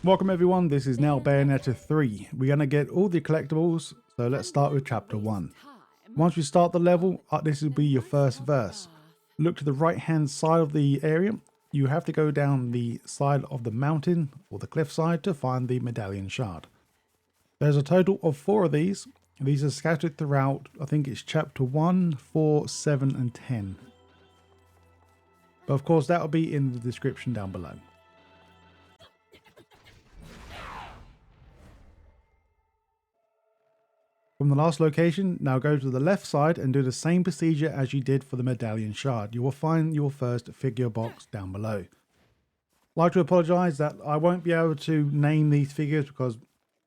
Welcome everyone, this is now Bayonetta 3. We're going to get all the collectibles, so let's start with chapter 1. Once you start the level, this will be your first verse. Look to the right hand side of the area. You have to go down the side of the mountain or the cliffside to find the Medallion shard. There's a total of 4 of these. These are scattered throughout, I think it's chapter 1, 4, 7 and 10. But of course that will be in the description down below. From the last location, now go to the left side and do the same procedure as you did for the Medallion shard. You will find your first figure box down below. I'd like to apologise that I won't be able to name these figures because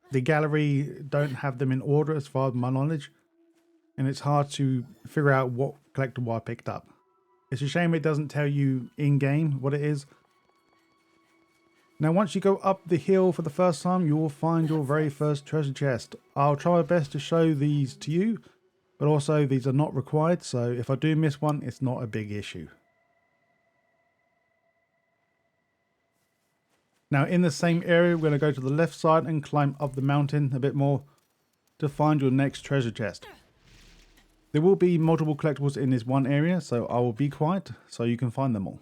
the gallery don't have them in order as far as my knowledge, and it's hard to figure out what collectible I picked up. It's a shame it doesn't tell you in-game what it is. Now once you go up the hill for the first time, you will find your very first treasure chest. I'll try my best to show these to you, but also these are not required, so if I do miss one, it's not a big issue. Now in the same area, we're going to go to the left side and climb up the mountain a bit more to find your next treasure chest. There will be multiple collectibles in this one area, so I will be quiet so you can find them all.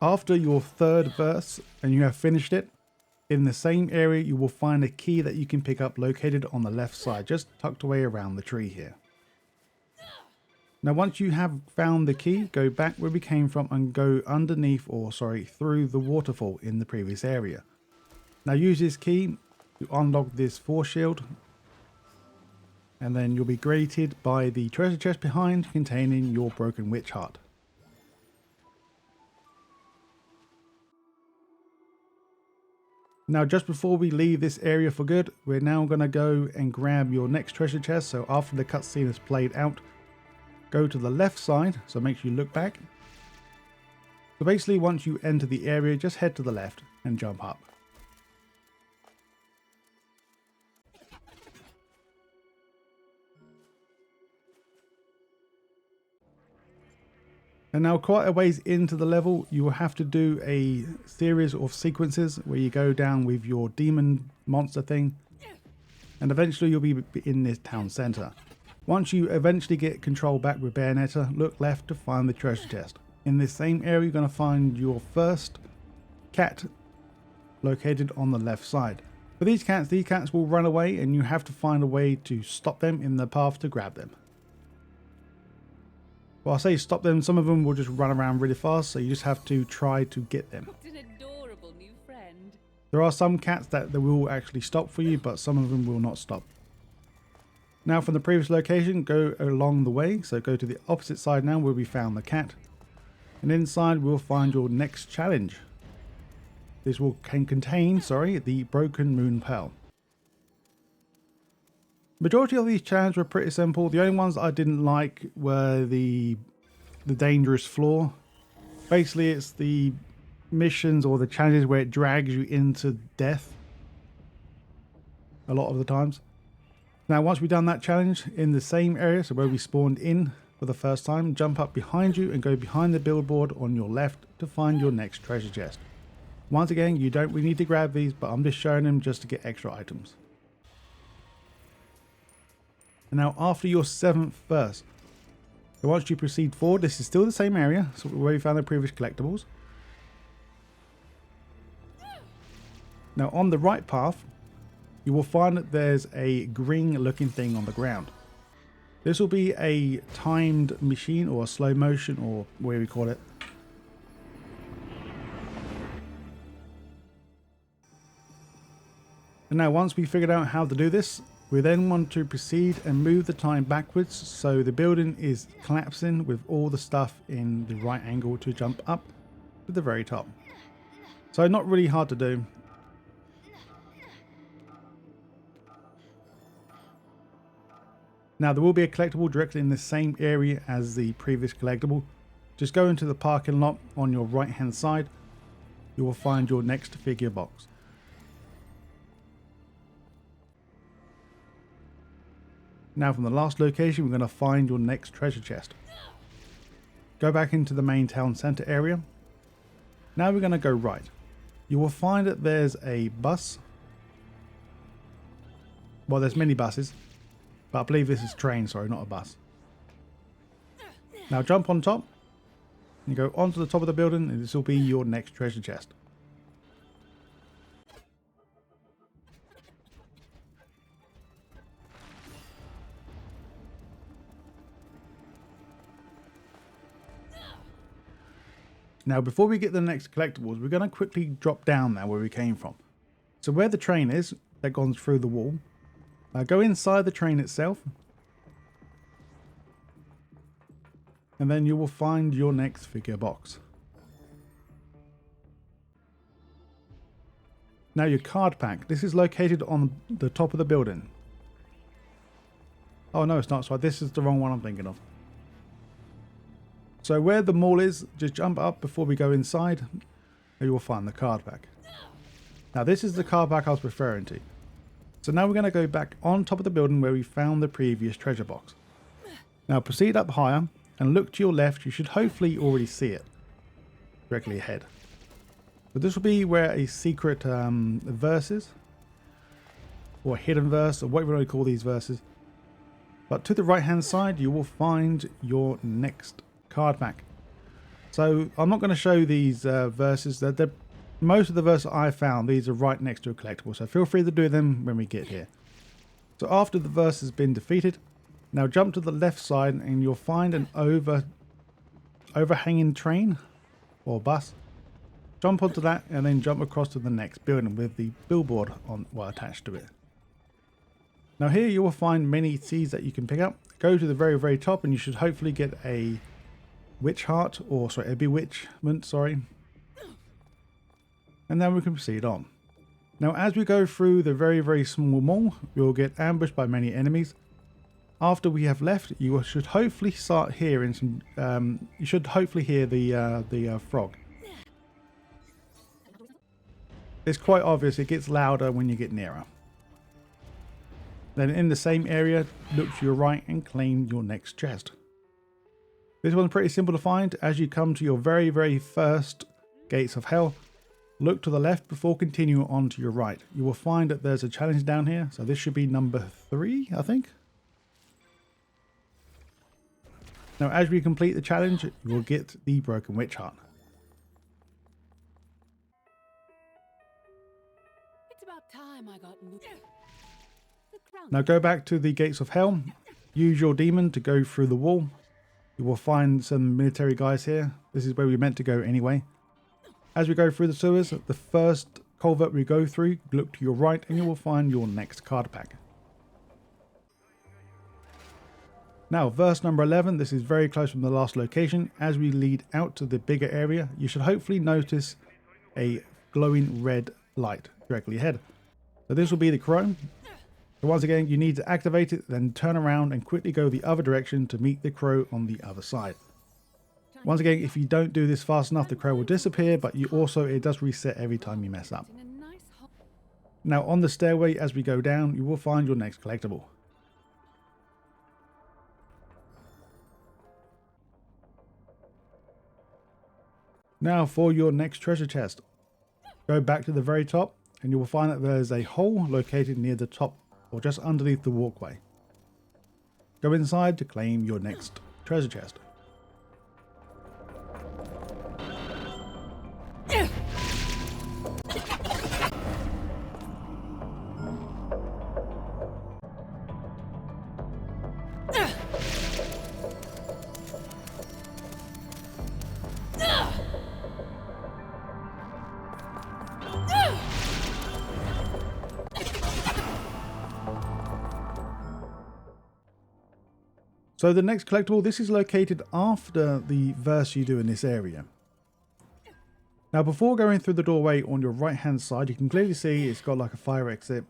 After your third verse and you have finished it, in the same area you will find a key that you can pick up located on the left side, just tucked away around the tree here. Now once you have found the key, go back where we came from and go underneath, through the waterfall in the previous area. Now use this key to unlock this force shield, and then you'll be greeted by the treasure chest behind containing your broken witch heart. Now just before we leave this area for good, we're now going to go and grab your next treasure chest. So after the cutscene is played out, go to the left side, so make sure you look back. So basically once you enter the area, just head to the left and jump up. And now quite a ways into the level, you will have to do a series of sequences where you go down with your demon monster thing, and eventually you'll be in this town center. Once you eventually get control back with Bayonetta, look left to find the treasure chest. In this same area, you're going to find your first cat located on the left side. For these cats will run away, and you have to find a way to stop them in the path to grab them. Well, I say stop them, some of them will just run around really fast, so you just have to try to get them. What an adorable new friend. There are some cats that they will actually stop for you, but some of them will not stop. Now from the previous location, go along the way, so go to the opposite side now where we found the cat. And inside we'll find your next challenge. This can contain, the Broken Moon Pearl. Majority of these challenges were pretty simple. The only ones I didn't like were the dangerous floor. Basically, it's the missions or the challenges where it drags you into death. a lot of the times. Now once we've done that challenge in the same area, so where we spawned in for the first time, jump up behind you and go behind the billboard on your left to find your next treasure chest. Once again, you don't really need to grab these, but I'm just showing them just to get extra items. And now after your 7th verse, so once you proceed forward, this is still the same area, so where we found the previous collectibles. Now on the right path, you will find that there's a green looking thing on the ground. This will be a timed machine or a slow motion or whatever we call it. And now once we figured out how to do this, we then want to proceed and move the time backwards so the building is collapsing with all the stuff in the right angle to jump up to the very top. So not really hard to do. Now there will be a collectible directly in the same area as the previous collectible. Just go into the parking lot on your right hand side. You will find your next figure box. Now from the last location, we're going to find your next treasure chest. Go back into the main town center area. Now we're going to go right. You will find that there's a bus. Well, there's many buses, but I believe this is train, sorry, not a bus. Now jump on top. You go onto the top of the building and this will be your next treasure chest. Now before we get the next collectibles, we're going to quickly drop down now where we came from. So where the train is, that goes through the wall, go inside the train itself. And then you will find your next figure box. Now your card pack, this is located on the top of the building. Oh no, it's not, sorry, this is the wrong one I'm thinking of. So where the mall is, just jump up before we go inside and you will find the card pack. Now this is the card pack I was referring to. So now we're going to go back on top of the building where we found the previous treasure box. Now proceed up higher and look to your left. You should hopefully already see it directly ahead. But this will be where a secret verse is, or hidden verse, or whatever you call these verses. But to the right hand side you will find your next card pack. So I'm not going to show these verses. They're most of the verses I found, these are right next to a collectible, so feel free to do them when we get here. So after the verse has been defeated, now jump to the left side and you'll find an overhanging train or bus. Jump onto that and then jump across to the next building with the billboard attached to it. Now here you will find many seeds that you can pick up. Go to the very top and you should hopefully get a witch heart, or sorry, a bewitchment, sorry. And then we can proceed on. Now as we go through the very small mall, we will get ambushed by many enemies. After we have left, you should hopefully start hearing some, you should hopefully hear the frog. It's quite obvious, it gets louder when you get nearer. Then in the same area, look to your right and claim your next chest. This one's pretty simple to find. As you come to your very first gates of hell, look to the left before continuing on to your right. You will find that there's a challenge down here. So this should be number 3, I think. Now as we complete the challenge, you will get the broken witch heart. It's about time I got moved. Now go back to the gates of hell. Use your demon to go through the wall. You will find some military guys here. This is where we're meant to go anyway. As we go through the sewers, the first culvert we go through, look to your right and you will find your next card pack. Now verse number 11, this is very close from the last location. As we lead out to the bigger area, you should hopefully notice a glowing red light directly ahead. So this will be the crow. So once again, you need to activate it, then turn around and quickly go the other direction to meet the crow on the other side. Once again, if you don't do this fast enough, the crow will disappear, but it does reset every time you mess up. Now on the stairway as we go down, you will find your next collectible. Now for your next treasure chest. Go back to the very top and you will find that there is a hole located near the top or just underneath the walkway. Go inside to claim your next treasure chest. So the next collectible, this is located after the verse you do in this area. Now before going through the doorway on your right hand side, you can clearly see it's got like a fire exit.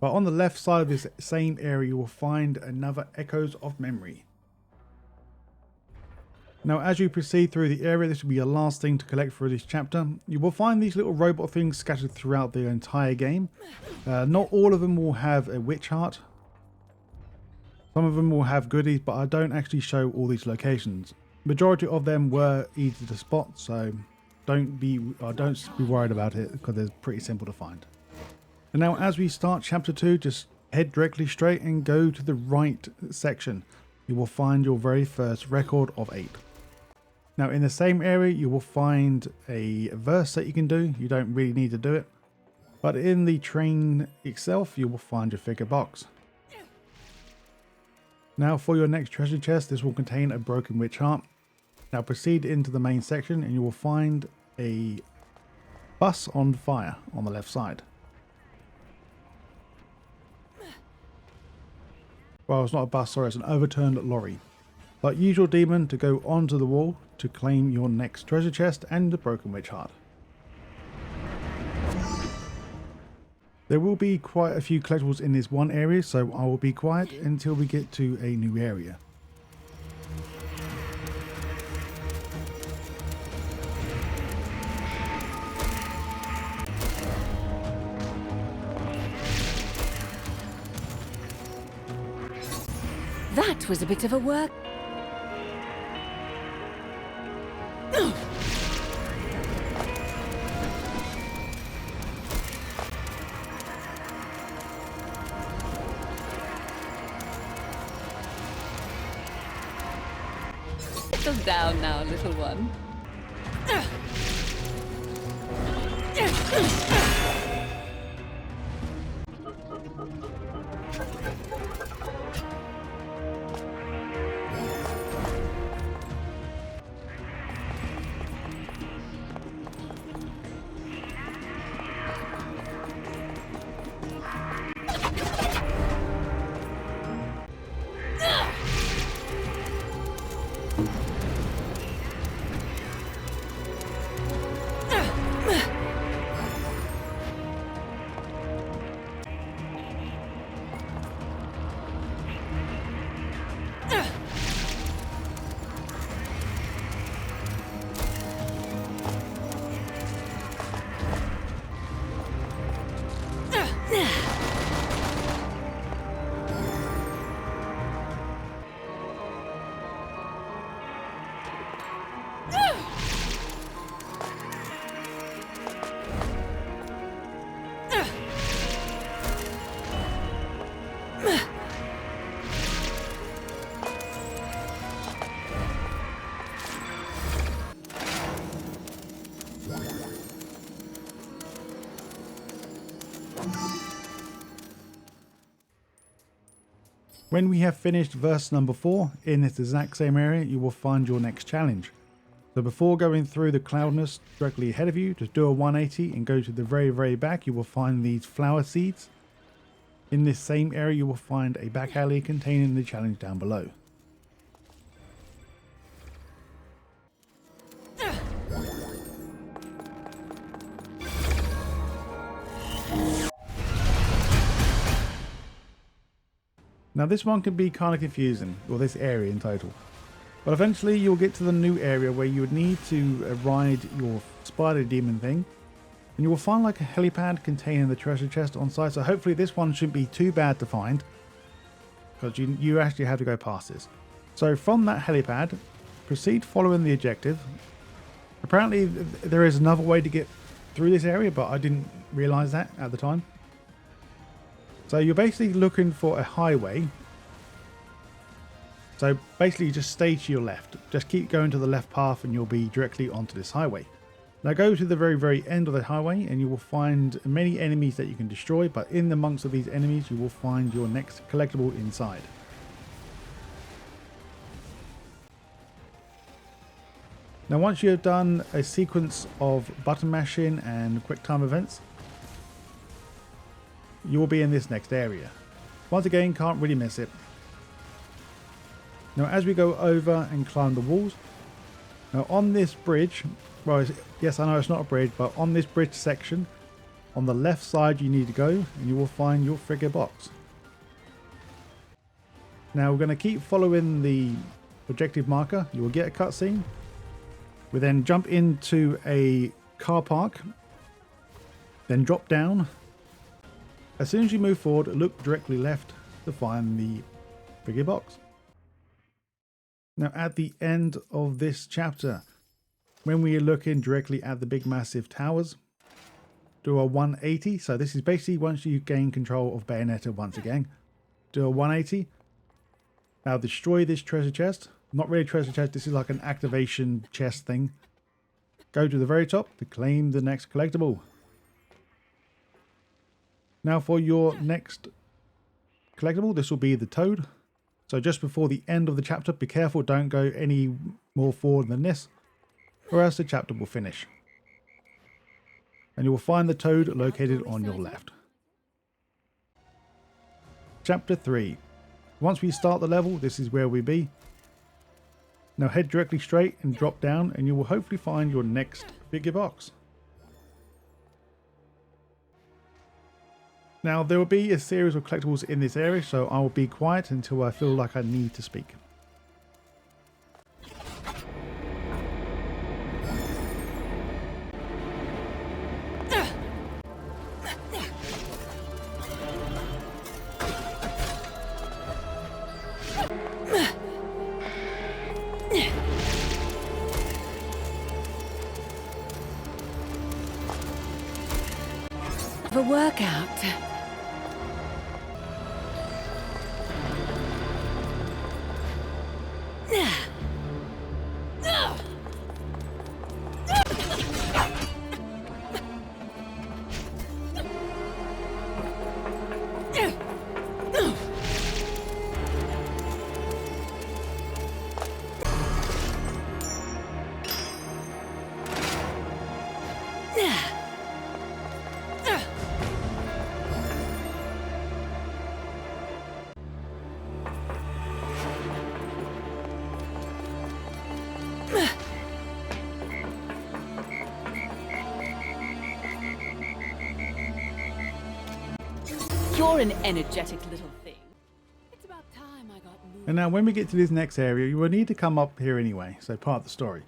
But on the left side of this same area, you will find another Echoes of Memory. Now as you proceed through the area, this will be your last thing to collect for this chapter. You will find these little robot things scattered throughout the entire game. Not all of them will have a witch heart. Some of them will have goodies, but I don't actually show all these locations. Majority of them were easy to spot, so don't be worried about it because they're pretty simple to find. And now as we start chapter 2, just head directly straight and go to the right section. You will find your very first record of 8. Now in the same area you will find a verse that you can do. You don't really need to do it. But in the train itself you will find your figure box. Now for your next treasure chest, this will contain a broken witch heart. Now proceed into the main section and you will find a bus on fire on the left side. Well, it's not a bus, sorry, it's an overturned lorry. But use your demon to go onto the wall to claim your next treasure chest and the broken witch heart. There will be quite a few collectibles in this one area, so I will be quiet until we get to a new area. That was a bit of a work. Settle down now, little one. When we have finished verse number 4, in this exact same area, you will find your next challenge. So before going through the cloudness directly ahead of you, just do a 180 and go to the very back. You will find these flower seeds. In this same area, you will find a back alley containing the challenge down below. Now this one can be kind of confusing, or this area in total. But eventually you'll get to the new area where you would need to ride your spider demon thing. And you will find like a helipad containing the treasure chest on site. So hopefully this one shouldn't be too bad to find, because you actually have to go past this. So from that helipad, proceed following the objective. Apparently there is another way to get through this area, but I didn't realize that at the time. So you're basically looking for a highway. So basically just stay to your left. Just keep going to the left path and you'll be directly onto this highway. Now go to the very end of the highway and you will find many enemies that you can destroy, but in amongst of these enemies you will find your next collectible inside. Now once you have done a sequence of button mashing and quick time events, you will be in this next area. Once again, can't really miss it. Now as we go over and climb the walls, now on this bridge, well, yes, I know it's not a bridge, but on this bridge section, on the left side you need to go and you will find your figure box. Now we're going to keep following the objective marker. You will get a cutscene. We then jump into a car park, then drop down. As soon as you move forward, look directly left to find the figure box. Now at the end of this chapter, when we are looking directly at the big massive towers, do a 180. So this is basically once you gain control of Bayonetta once again. Do a 180. Now destroy this treasure chest. Not really treasure chest, this is like an activation chest thing. Go to the very top to claim the next collectible. Now for your next collectible, this will be the toad. So just before the end of the chapter, be careful, don't go any more forward than this, or else the chapter will finish. And you will find the toad located on your left. Chapter 3. Once we start the level, this is where we be. Now head directly straight and drop down and you will hopefully find your next figure box. Now there will be a series of collectibles in this area, so I will be quiet until I feel like I need to speak. A workout. You're an energetic little thing. It's about time I got moved. And now when we get to this next area, you will need to come up here anyway, so part of the story.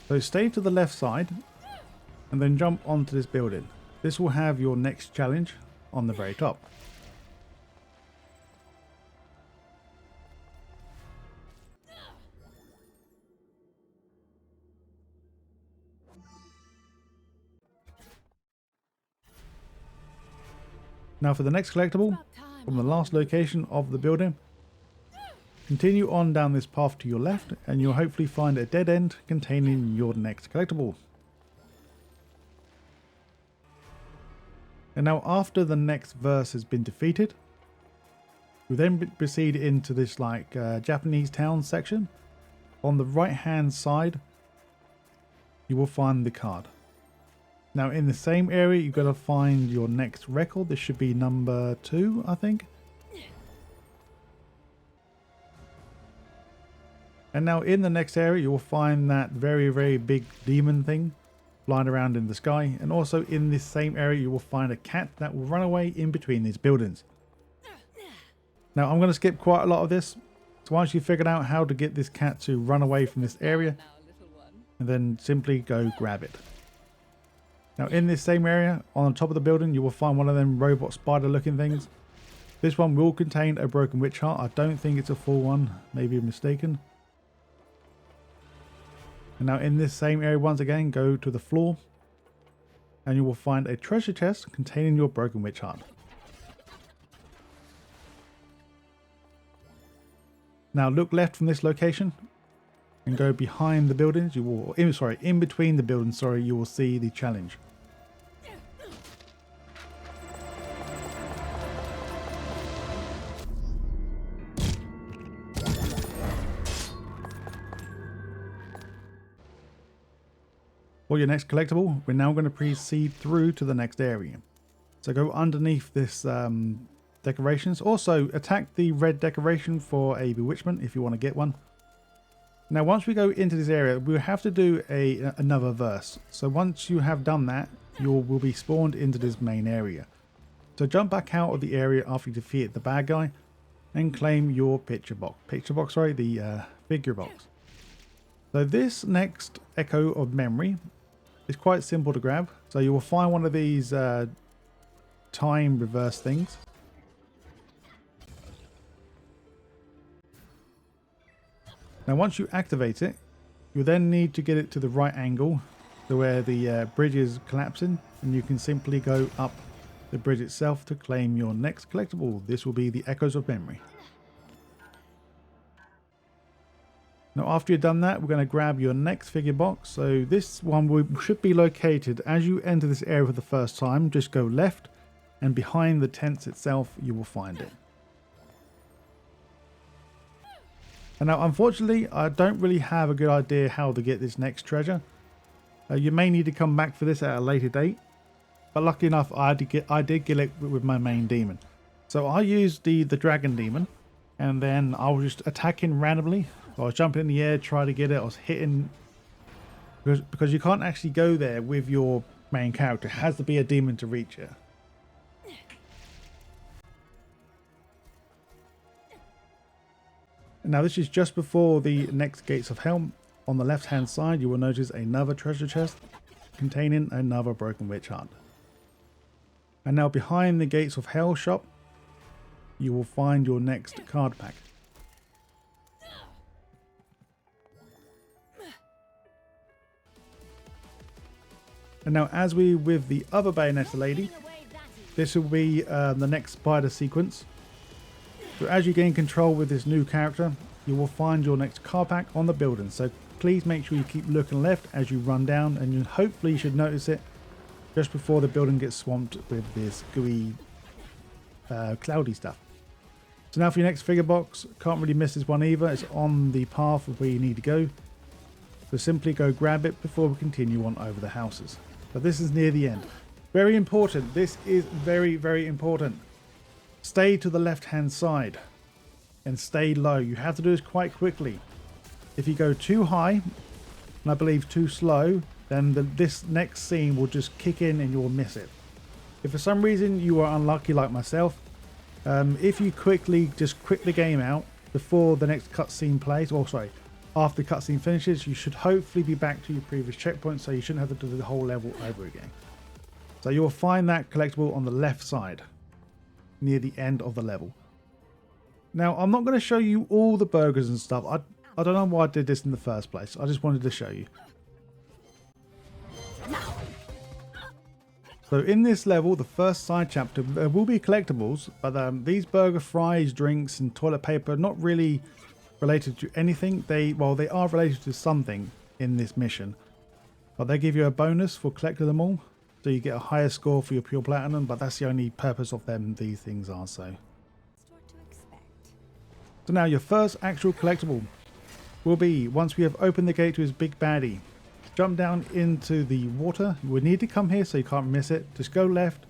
So stay to the left side and then jump onto this building. This will have your next challenge on the very top. Now for the next collectible, from the last location of the building, continue on down this path to your left and you'll hopefully find a dead end containing your next collectible. And now after the next verse has been defeated, we then proceed into this like Japanese town section. On the right hand side, you will find the card. Now in the same area, you've got to find your next record. This should be number 2, I think. And now in the next area, you will find that very big demon thing flying around in the sky. And also in this same area, you will find a cat that will run away in between these buildings. Now I'm going to skip quite a lot of this. So once you've figured out how to get this cat to run away from this area, and then simply go grab it. Now in this same area, on the top of the building, you will find one of them robot spider looking things. This one will contain a broken witch heart. I don't think it's a full one, maybe I'm mistaken. And now in this same area, once again, go to the floor. And you will find a treasure chest containing your broken witch heart. Now look left from this location and go behind the buildings. You will, in between the buildings, you will see the challenge. For your next collectible, we're now going to proceed through to the next area. So go underneath this decorations. Also attack the red decoration for a bewitchment if you want to get one. Now once we go into this area, we'll have to do another verse. So once you have done that, you will be spawned into this main area. So jump back out of the area after you defeat the bad guy and claim your figure box. So this next Echo of Memory is quite simple to grab. So you will find one of these time reverse things. Now once you activate it, you then need to get it to the right angle to where the bridge is collapsing, and you can simply go up the bridge itself to claim your next collectible. This will be the Echoes of Memory. Now after you've done that, we're going to grab your next figure box. So this one should be located as you enter this area for the first time. Just go left, and behind the tents itself you will find it. And now unfortunately I don't really have a good idea how to get this next treasure. You may need to come back for this at a later date, but lucky enough I did get it with my main demon. So I used the dragon demon, and then I was just attacking randomly. I was jumping in the air, trying to get it. I was hitting, because you can't actually go there with your main character. It has to be a demon to reach it. Now this is just before the next gates of hell. On the left hand side you will notice another treasure chest containing another broken witch heart. And now behind the gates of hell shop you will find your next card pack. And now as with the other Bayonetta lady, this will be the next spider sequence. So as you gain control with this new character, you will find your next card pack on the building. So please make sure you keep looking left as you run down, and you hopefully should notice it just before the building gets swamped with this gooey, cloudy stuff. So now for your next figure box, can't really miss this one either. It's on the path of where you need to go. So simply go grab it before we continue on over the houses. But this is near the end. Very important. This is very, very important. Stay to the left hand side and stay low. You have to do this quite quickly. If you go too high, and I believe too slow, then this next scene will just kick in and you will miss it. If for some reason you are unlucky like myself, if you just quit the game out before the next cutscene plays, or sorry, after the cutscene finishes, you should hopefully be back to your previous checkpoint, so you shouldn't have to do the whole level over again. So you'll find that collectible on the left side near the end of the level. Now I'm not going to show you all the burgers and stuff. I don't know why I did this in the first place. I just wanted to show you. So in this level, the first side chapter, there will be collectibles, but these burger, fries, drinks and toilet paper are not really related to anything. They are related to something in this mission, but they give you a bonus for collecting them all, so you get a higher score for your pure platinum, but that's the only purpose of them. These things are so now your first actual collectible will be, once we have opened the gate to his big baddie, jump down into the water. You will need to come here so you can't miss it. Just go left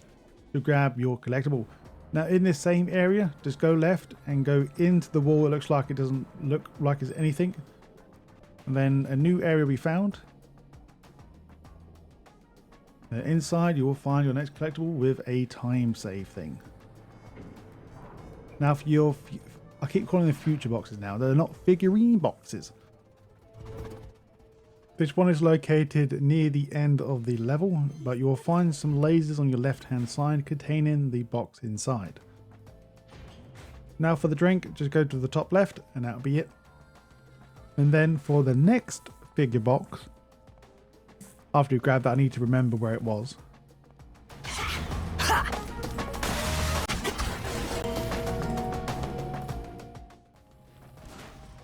to grab your collectible. Now in this same area, just go left and go into the wall. It looks like it doesn't look like it's anything. And then a new area we found. Inside you will find your next collectible with a time save thing. Now for your, I keep calling them future boxes now. They're not figurine boxes. This one is located near the end of the level, but you will find some lasers on your left hand side containing the box inside. Now for the drink, just go to the top left and that'll be it. And then for the next figure box, after you grab that, I need to remember where it was.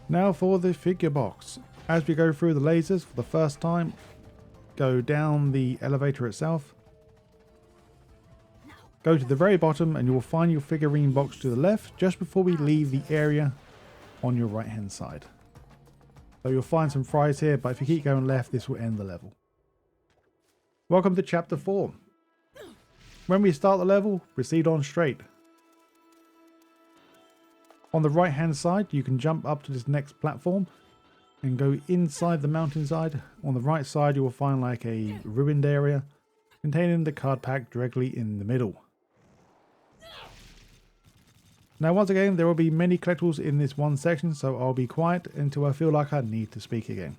Now for the figure box. As we go through the lasers for the first time, go down the elevator itself. Go to the very bottom and you will find your figurine box to the left just before we leave the area on your right hand side. So you'll find some fries here, but if you keep going left, this will end the level. Welcome to chapter 4. When we start the level, proceed on straight. On the right hand side, you can jump up to this next platform and go inside the mountainside. On the right side, you will find like a ruined area containing the card pack directly in the middle. Now once again, there will be many collectibles in this one section, so I'll be quiet until I feel like I need to speak again.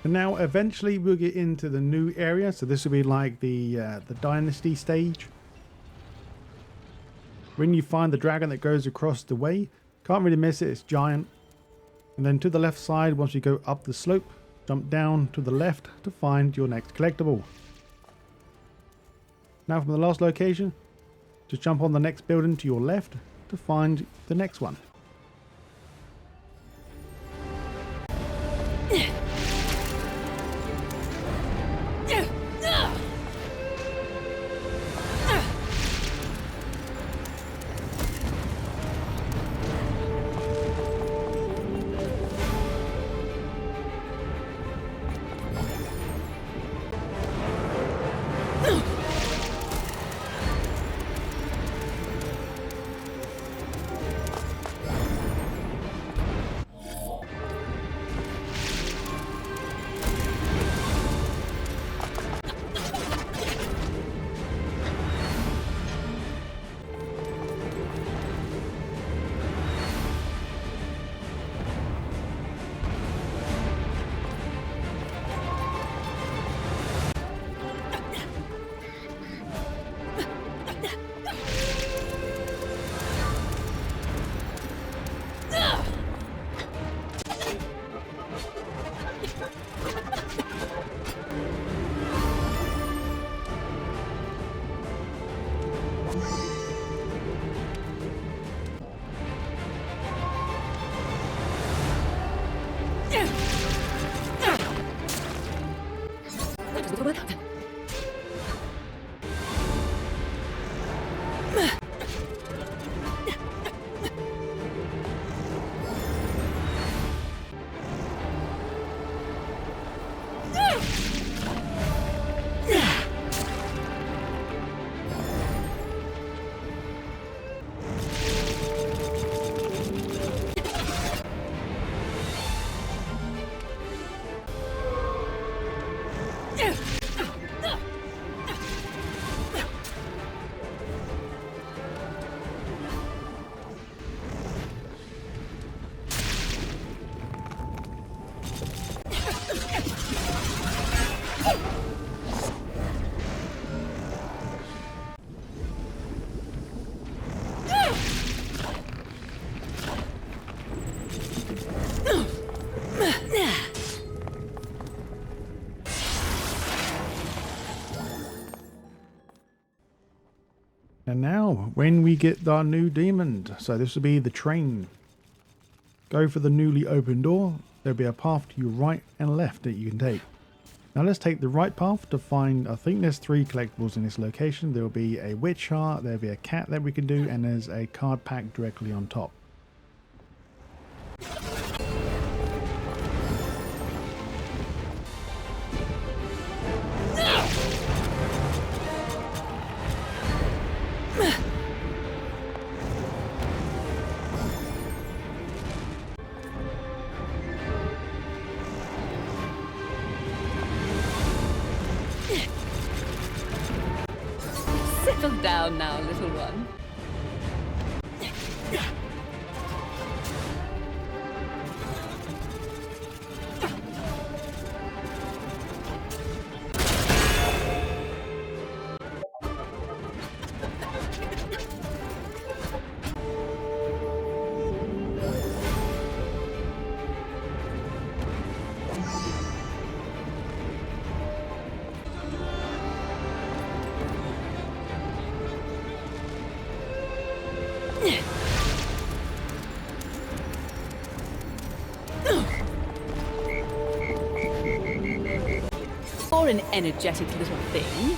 And now eventually we'll get into the new area. So this will be like the dynasty stage. When you find the dragon that goes across the way, can't really miss it, it's giant. And then to the left side, once you go up the slope, jump down to the left to find your next collectible. Now from the last location, just jump on the next building to your left to find the next one. And now, when we get our new demon, so this will be the train. Go for the newly opened door. There'll be a path to your right and left that you can take. Now let's take the right path to find, I think there's 3 collectibles in this location. There will be a witch heart, there'll be a cat that we can do, and there's a card pack directly on top. Settle down now, little one. You're an energetic little thing.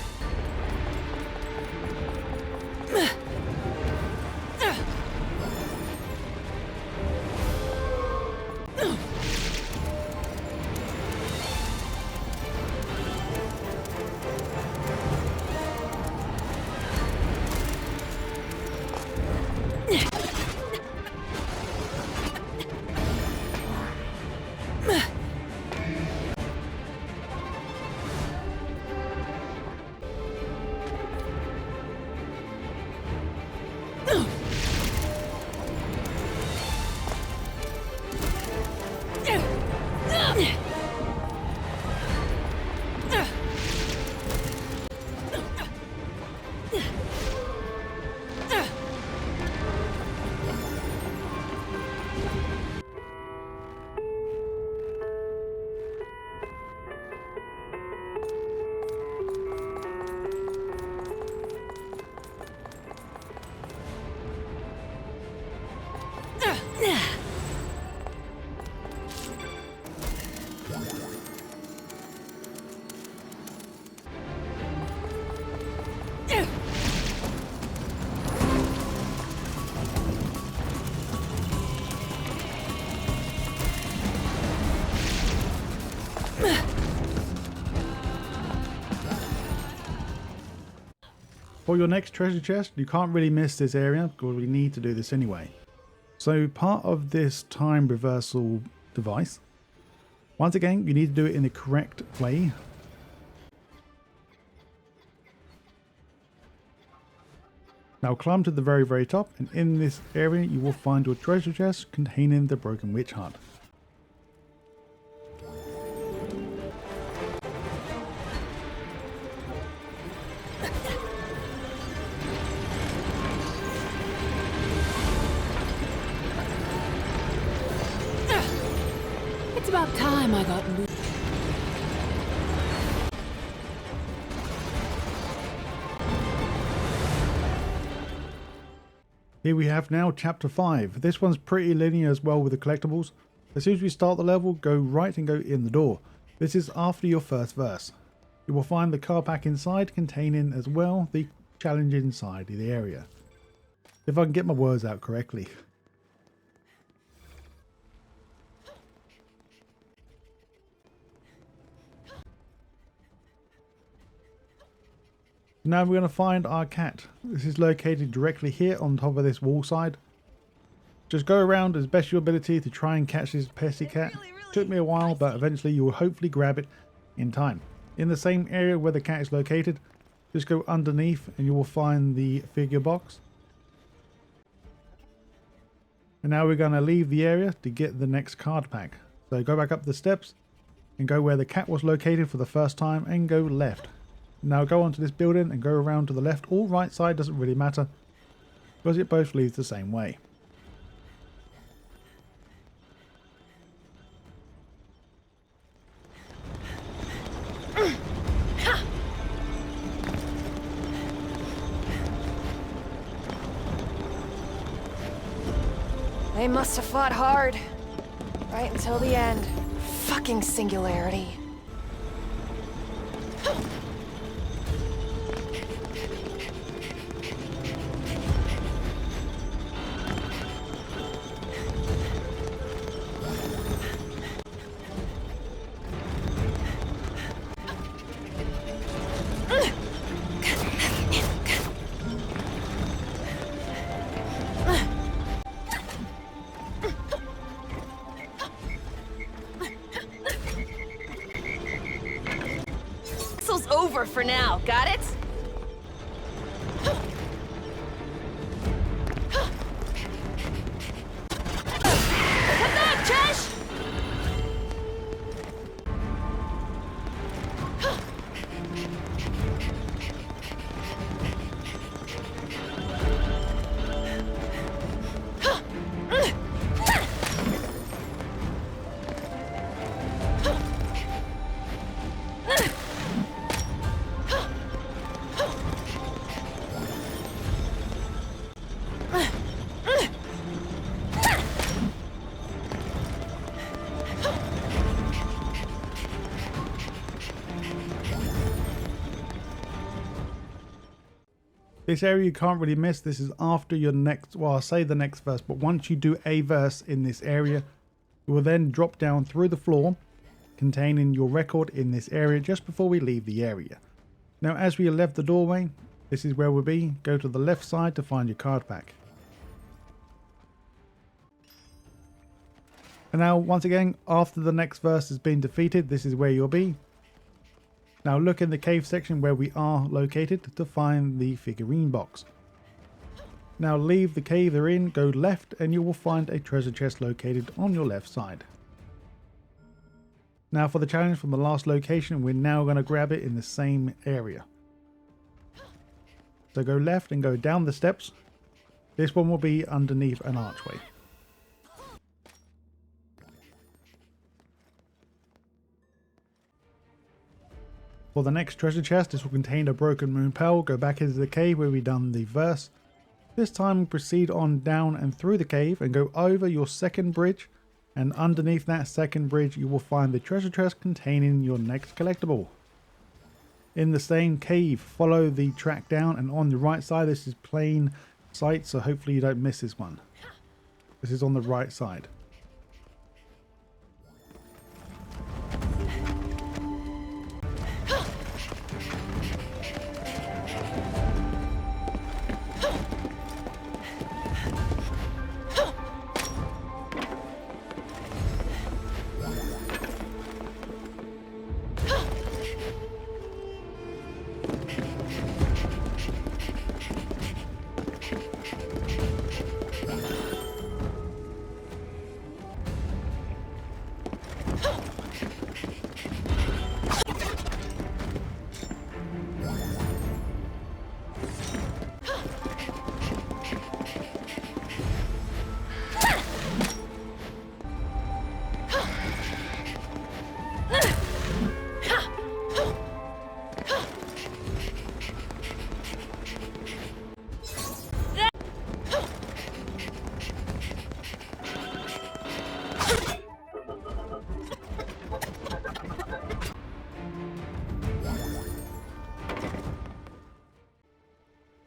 For your next treasure chest, you can't really miss this area because we need to do this anyway. So part of this time reversal device, once again, you need to do it in the correct way. Now climb to the very top, and in this area you will find your treasure chest containing the broken witch heart. It's about time I got loose. Here we have now chapter 5. This one's pretty linear as well with the collectibles. As soon as we start the level, go right and go in the door. This is after your first verse. You will find the card pack inside containing as well the challenge inside the area. If I can get my words out correctly. Now we're going to find our cat. This is located directly here on top of this wall side. Just go around as best your ability to try and catch this pesky cat. Took me a while, but eventually you will hopefully grab it in time. In the same area where the cat is located, just go underneath and you will find the figure box. And now we're going to leave the area to get the next card pack. So go back up the steps and go where the cat was located for the first time and go left. Now go onto this building and go around to the left or right side, doesn't really matter, because it both leads the same way. They must have fought hard. Right until the end. Fucking singularity. Over for now, got it? Come back, Josh! This area you can't really miss. This is after your next, well, I'll say the next verse, but once you do a verse in this area, you will then drop down through the floor containing your record in this area just before we leave the area. Now, as we left the doorway, this is where we'll be. Go to the left side to find your card pack. And now, once again, after the next verse has been defeated, this is where you'll be. Now look in the cave section where we are located to find the figurine box. Now leave the cave they're in, go left, and you will find a treasure chest located on your left side. Now for the challenge from the last location, we're now going to grab it in the same area. So go left and go down the steps. This one will be underneath an archway. For the next treasure chest, this will contain a broken moon pearl. Go back into the cave where we done the verse. This time proceed on down and through the cave and go over your second bridge, and underneath that second bridge you will find the treasure chest containing your next collectible. In the same cave, follow the track down, and on the right side this is plain sight, so hopefully you don't miss this one. This is on the right side.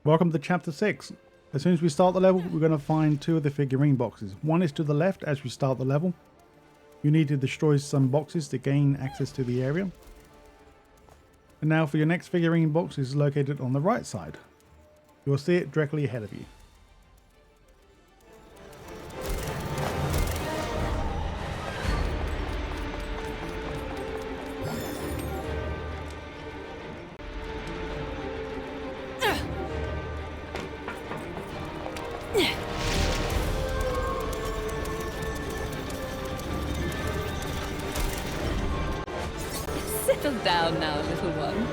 Welcome to chapter 6. As soon as we start the level, we're going to find two of the figurine boxes. One is to the left as we start the level. You need to destroy some boxes to gain access to the area. And now for your next figurine box is located on the right side. You'll see it directly ahead of you. Settle down now, little one.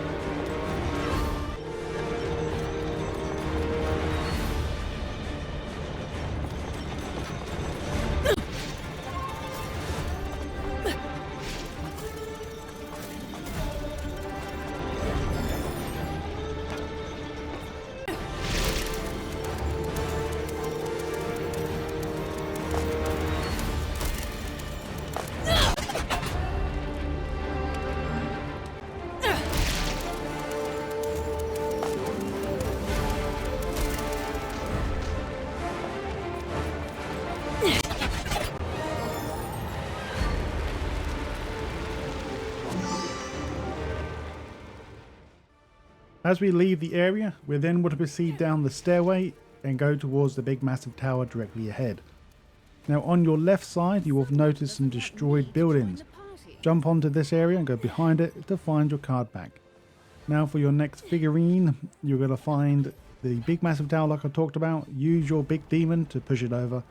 as we leave the area, we're then able to proceed down the stairway and go towards the big massive tower directly ahead. Now on your left side, you will notice some destroyed buildings. Jump onto this area and go behind it to find your card pack. Now for your next figurine, you're going to find the big massive tower like I talked about. Use your big demon to push it over,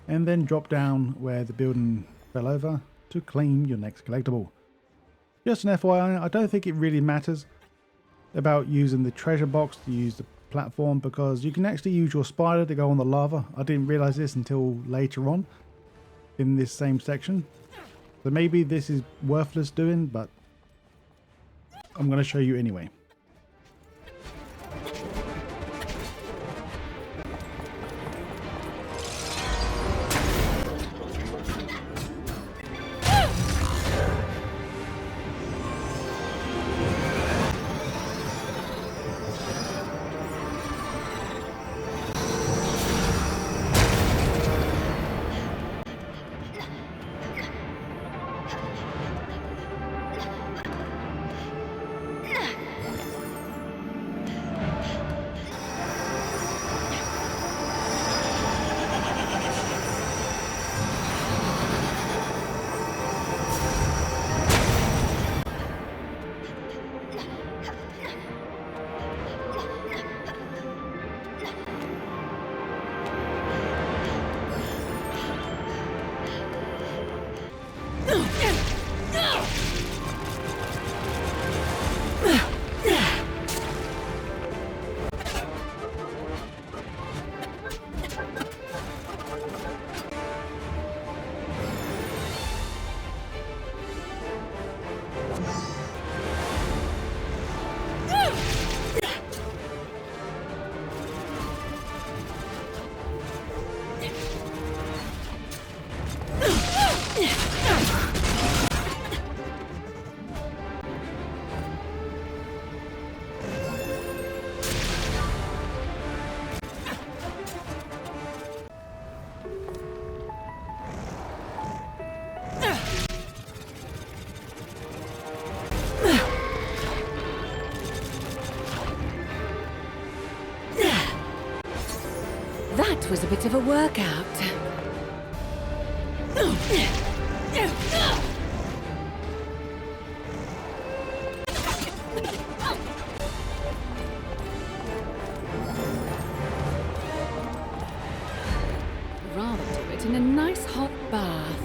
and then drop down where the building fell over to claim your next collectible. Just an FYI, I don't think it really matters about using the treasure box to use the platform, because you can actually use your spider to go on the lava. I didn't realize this until later on in this same section. So maybe this is worthless doing, but I'm going to show you anyway. That was a bit of a workout. Rather do it in a nice hot bath.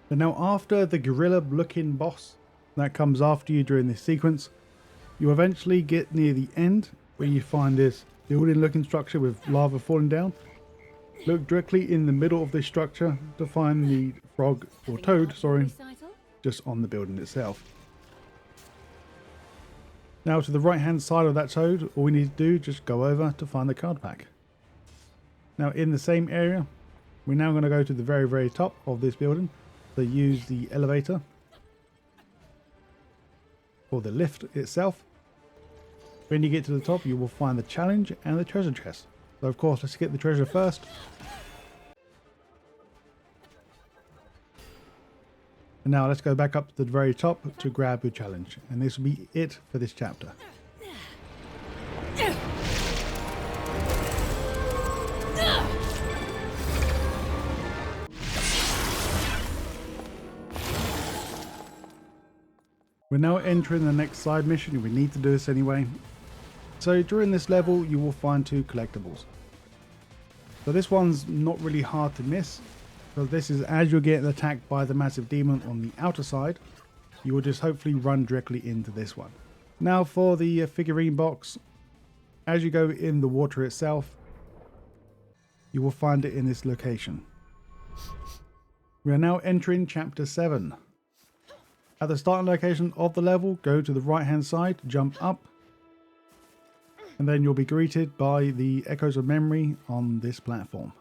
And now after the gorilla looking boss that comes after you during this sequence, you eventually get near the end where you find this building looking structure with lava falling down. Look directly in the middle of this structure to find the frog, or toad, sorry, just on the building itself. Now to the right hand side of that toad, all we need to do is just go over to find the card pack. Now in the same area, we're now going to go to the very top of this building. So use the elevator or the lift itself. When you get to the top, you will find the challenge and the treasure chest. So of course, let's get the treasure first. And now let's go back up to the very top to grab your challenge. And this will be it for this chapter. We're now entering the next side mission. We need to do this anyway. So during this level, you will find 2 collectibles. So this one's not really hard to miss, because this is as you're getting attacked by the massive demon on the outer side, you will just hopefully run directly into this one. Now for the figurine box, as you go in the water itself, you will find it in this location. We are now entering chapter 7. At the starting location of the level, go to the right hand side, jump up, And then you'll be greeted by the Echoes of Memory on this platform.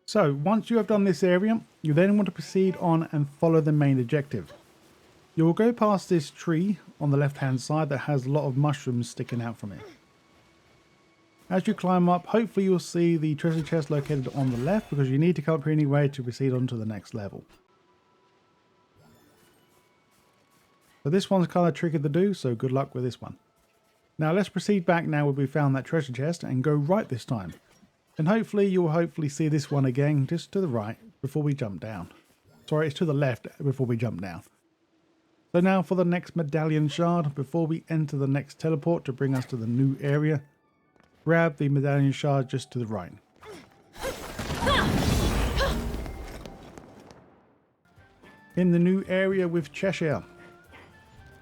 So once you have done this area, you then want to proceed on and follow the main objective. You will go past this tree on the left hand side that has a lot of mushrooms sticking out from it. As you climb up, hopefully you'll see the treasure chest located on the left, because you need to come up here anyway to proceed on to the next level. So this one's kind of tricky to do, so good luck with this one. Now let's proceed back now where we found that treasure chest and go right this time. And hopefully you'll see this one again just to the right before we jump down. Sorry, it's to the left before we jump down. So now for the next medallion shard, before we enter the next teleport to bring us to the new area, grab the medallion shard just to the right. In the new area with Cheshire.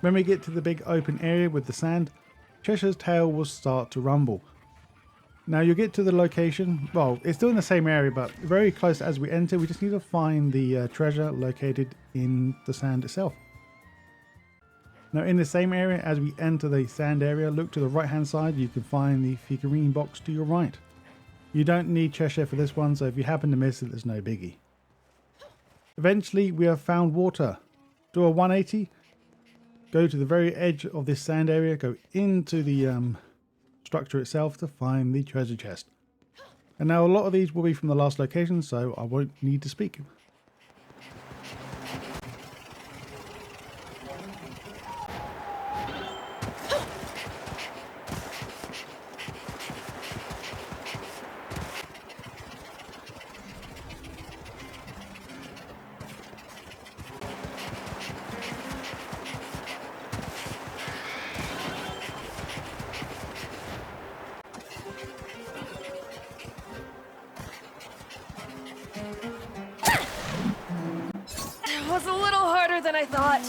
When we get to the big open area with the sand, Cheshire's tail will start to rumble. Now you'll get to the location, well, it's still in the same area, but very close as we enter. We just need to find the treasure located in the sand itself. Now in the same area as we enter the sand area, look to the right hand side, you can find the figurine box to your right. You don't need Cheshire for this one, so if you happen to miss it, there's no biggie. Eventually we have found water. Do a 180, go to the very edge of this sand area, go into the structure itself to find the treasure chest. And now a lot of these will be from the last location, so I won't need to speak. It was a little harder than I thought.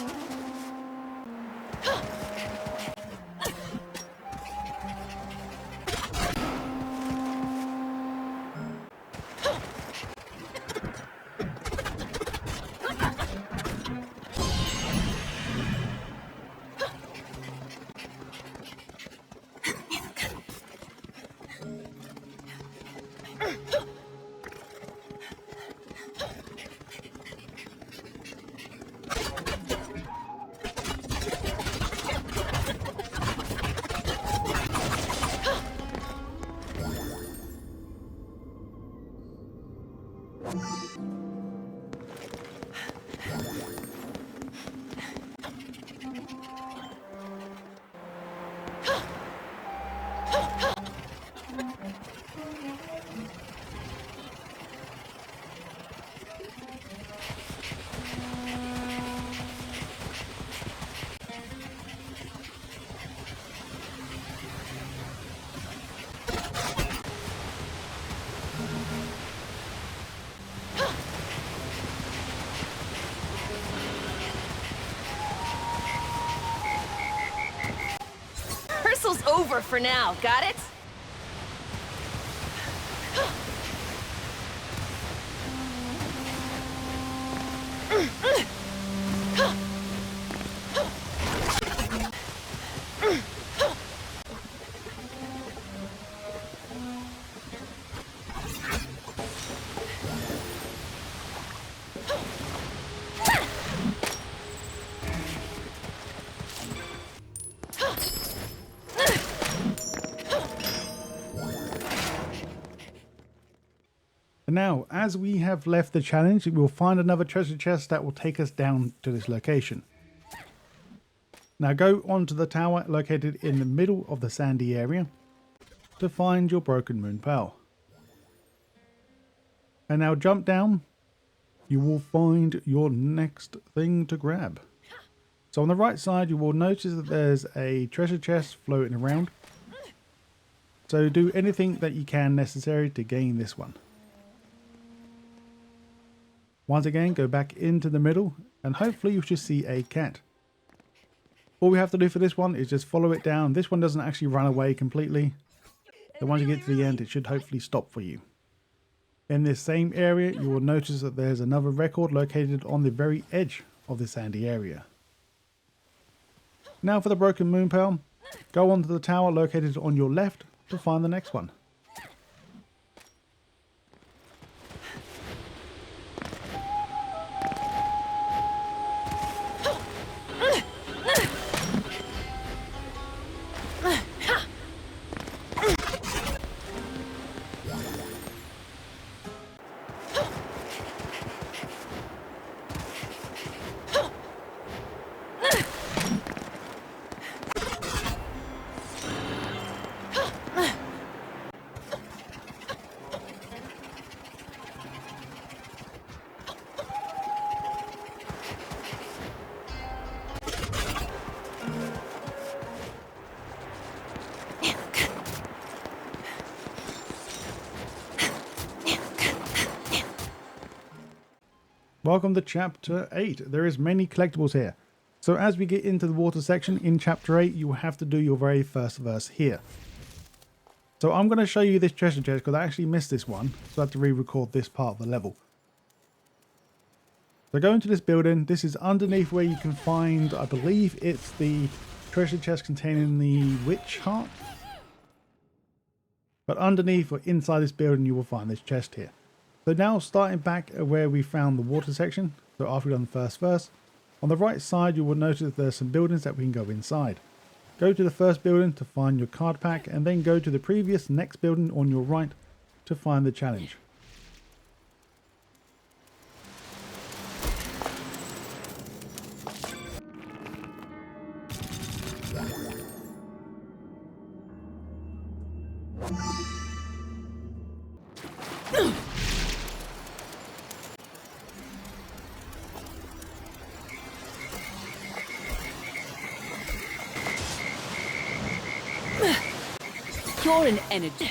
over for now, got it? Now, as we have left the challenge, we'll find another treasure chest that will take us down to this location. Now go onto the tower located in the middle of the sandy area to find your broken moon pearl. And now jump down, you will find your next thing to grab. So on the right side you will notice that there's a treasure chest floating around. So do anything that you can necessary to gain this one. Once again, go back into the middle and hopefully you should see a cat. All we have to do for this one is just follow it down. This one doesn't actually run away completely. So once you get to the end, it should hopefully stop for you. In this same area, you will notice that there's another record located on the very edge of the sandy area. Now for the broken moon pearl, go onto the tower located on your left to find the next one. Welcome to chapter 8. There is many collectibles here. So as we get into the water section in chapter 8, you will have to do your very first verse here. So I'm going to show you this treasure chest because I actually missed this one. So I had to re-record this part of the level. So go into this building. This is underneath where you can find, I believe it's the treasure chest containing the witch heart. But underneath or inside this building you will find this chest here. So now starting back at where we found the water section, so after we've done the first verse, on the right side you will notice there's some buildings that we can go inside. Go to the first building to find your card pack and then go to the previous next building on your right to find the challenge. You're an energy.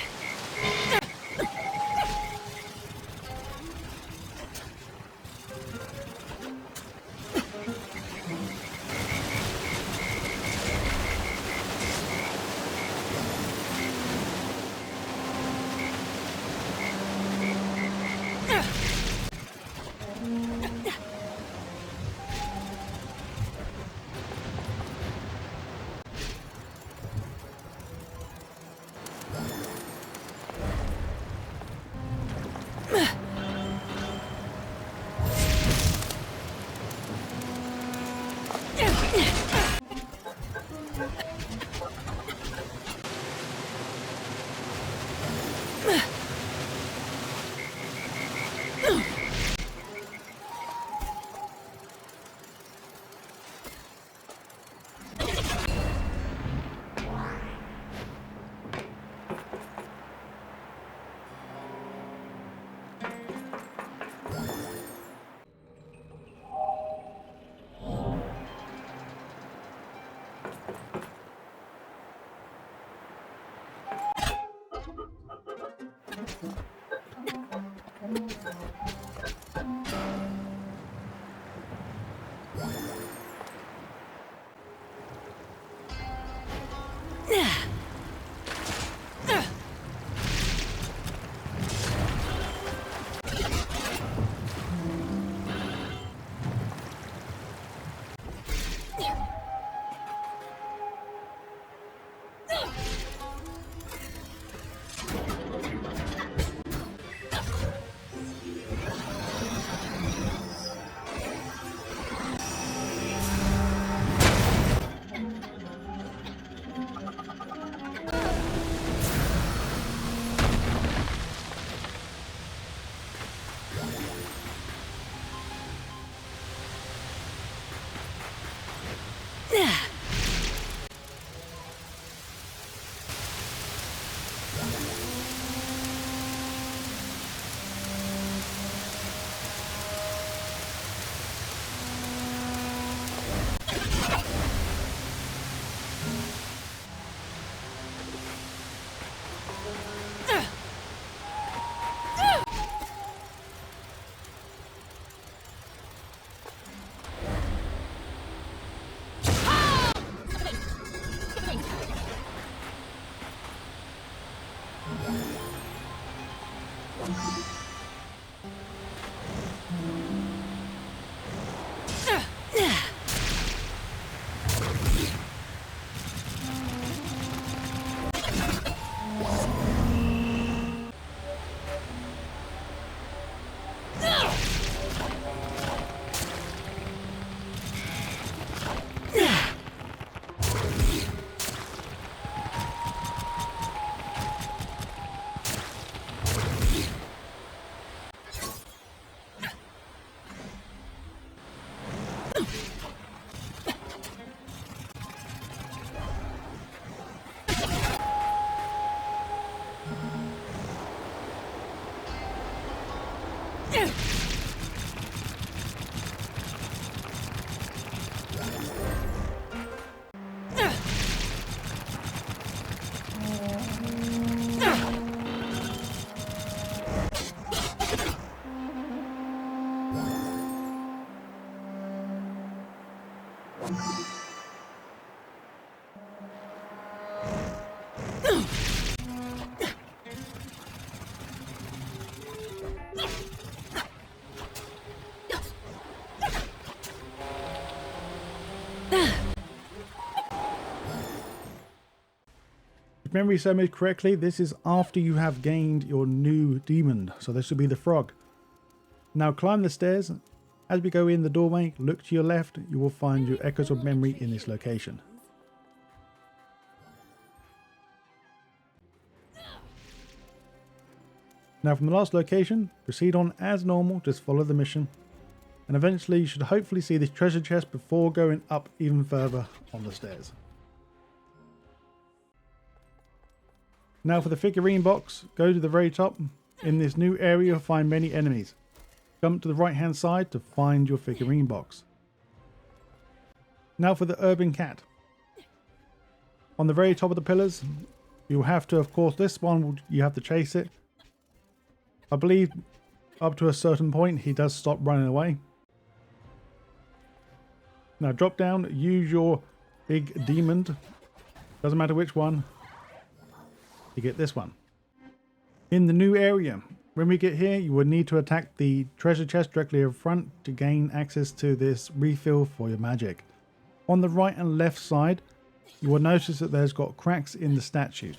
If memory serves me correctly, this is after you have gained your new demon, so this will be the frog. Now climb the stairs. As we go in the doorway, look to your left, you will find your echoes of memory in this location. Now from the last location, proceed on as normal, just follow the mission, and eventually you should hopefully see this treasure chest before going up even further on the stairs. Now for the figurine box, go to the very top. In this new area you'll find many enemies. Jump to the right hand side to find your figurine box. Now for the urban cat. On the very top of the pillars, you'll have to, of course, this one, you have to chase it. I believe up to a certain point he does stop running away. Now drop down, use your big demon, doesn't matter which one, to get this one. In the new area, when we get here, you will need to attack the treasure chest directly in front to gain access to this refill for your magic. On the right and left side, you will notice that there's got cracks in the statues.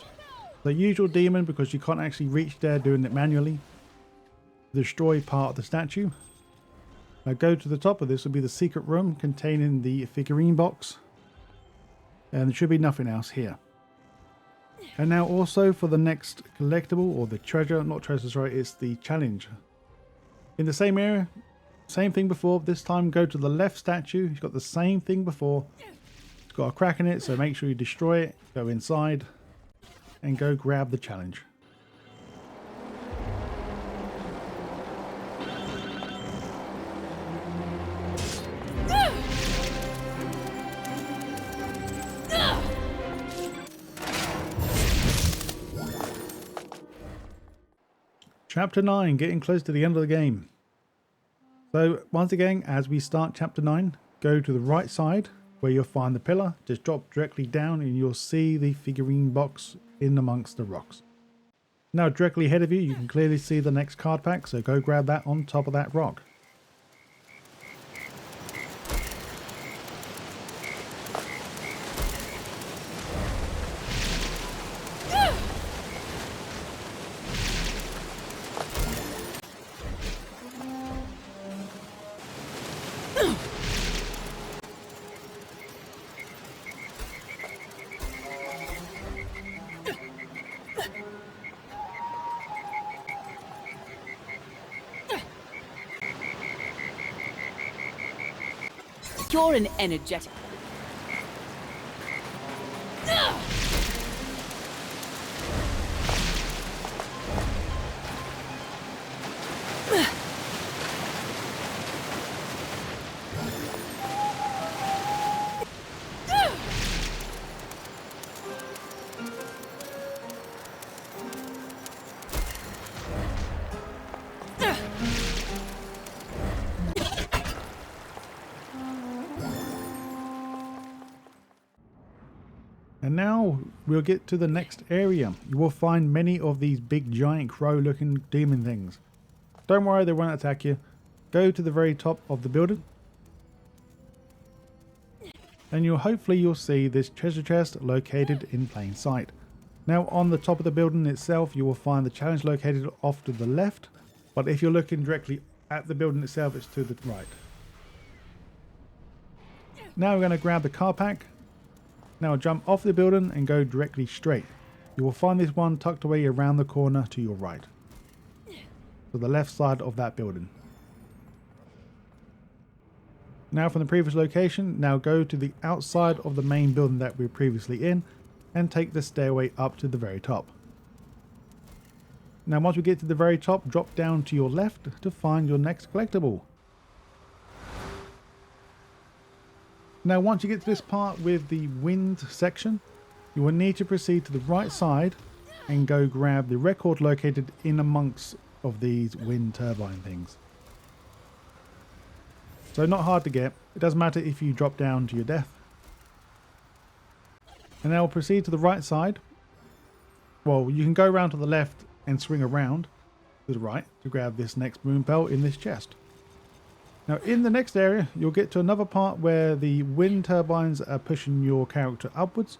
The usual demon, because you can't actually reach there doing it manually, destroy part of the statue. Now go to the top of this will be the secret room containing the figurine box, and there should be nothing else here. And now also for the next collectible, or the treasure, not treasure, sorry, it's the challenge. In the same area, same thing before, this time go to the left statue, it's got the same thing before. It's got a crack in it, so make sure you destroy it, go inside, and go grab the challenge. Chapter 9, getting close to the end of the game. So once again, as we start chapter 9, go to the right side where you'll find the pillar. Just drop directly down and you'll see the figurine box in amongst the rocks. Now directly ahead of you, you can clearly see the next card pack, so go grab that on top of that rock. You're an energetic. And now we'll get to the next area. You will find many of these big giant crow looking demon things. Don't worry, they won't attack you. Go to the very top of the building. And hopefully you'll see this treasure chest located in plain sight. Now on the top of the building itself, you will find the challenge located off to the left. But if you're looking directly at the building itself, it's to the right. Now we're going to grab the car pack. Now jump off the building and go directly straight. You will find this one tucked away around the corner to your right. To the left side of that building. Now from the previous location, now go to the outside of the main building that we were previously in and take the stairway up to the very top. Now once we get to the very top, drop down to your left to find your next collectible. Now once you get to this part with the wind section, you will need to proceed to the right side and go grab the record located in amongst of these wind turbine things. So not hard to get. It doesn't matter if you drop down to your death. And now we'll proceed to the right side. Well, you can go around to the left and swing around to the right to grab this next moon pearl in this chest. Now in the next area, you'll get to another part where the wind turbines are pushing your character upwards.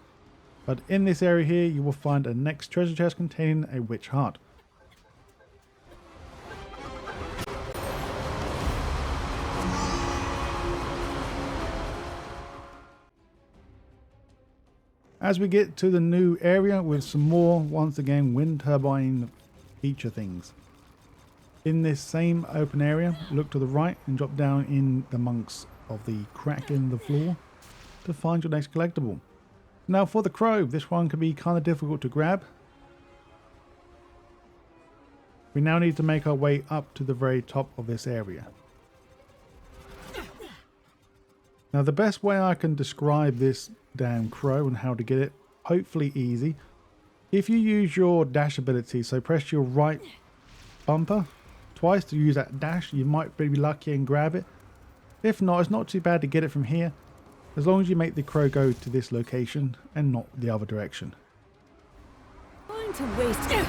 But in this area here, you will find a next treasure chest containing a witch heart. As we get to the new area with some more, once again, wind turbine feature things. In this same open area, look to the right and drop down in amongst of the crack in the floor to find your next collectible. Now for the crow, this one can be kind of difficult to grab. We now need to make our way up to the very top of this area. Now the best way I can describe this damn crow and how to get it, hopefully easy. If you use your dash ability, so press your right bumper twice to use that dash, you might be lucky and grab it. If not, it's not too bad to get it from here, as long as you make the crow go to this location and not the other direction. Going to waste.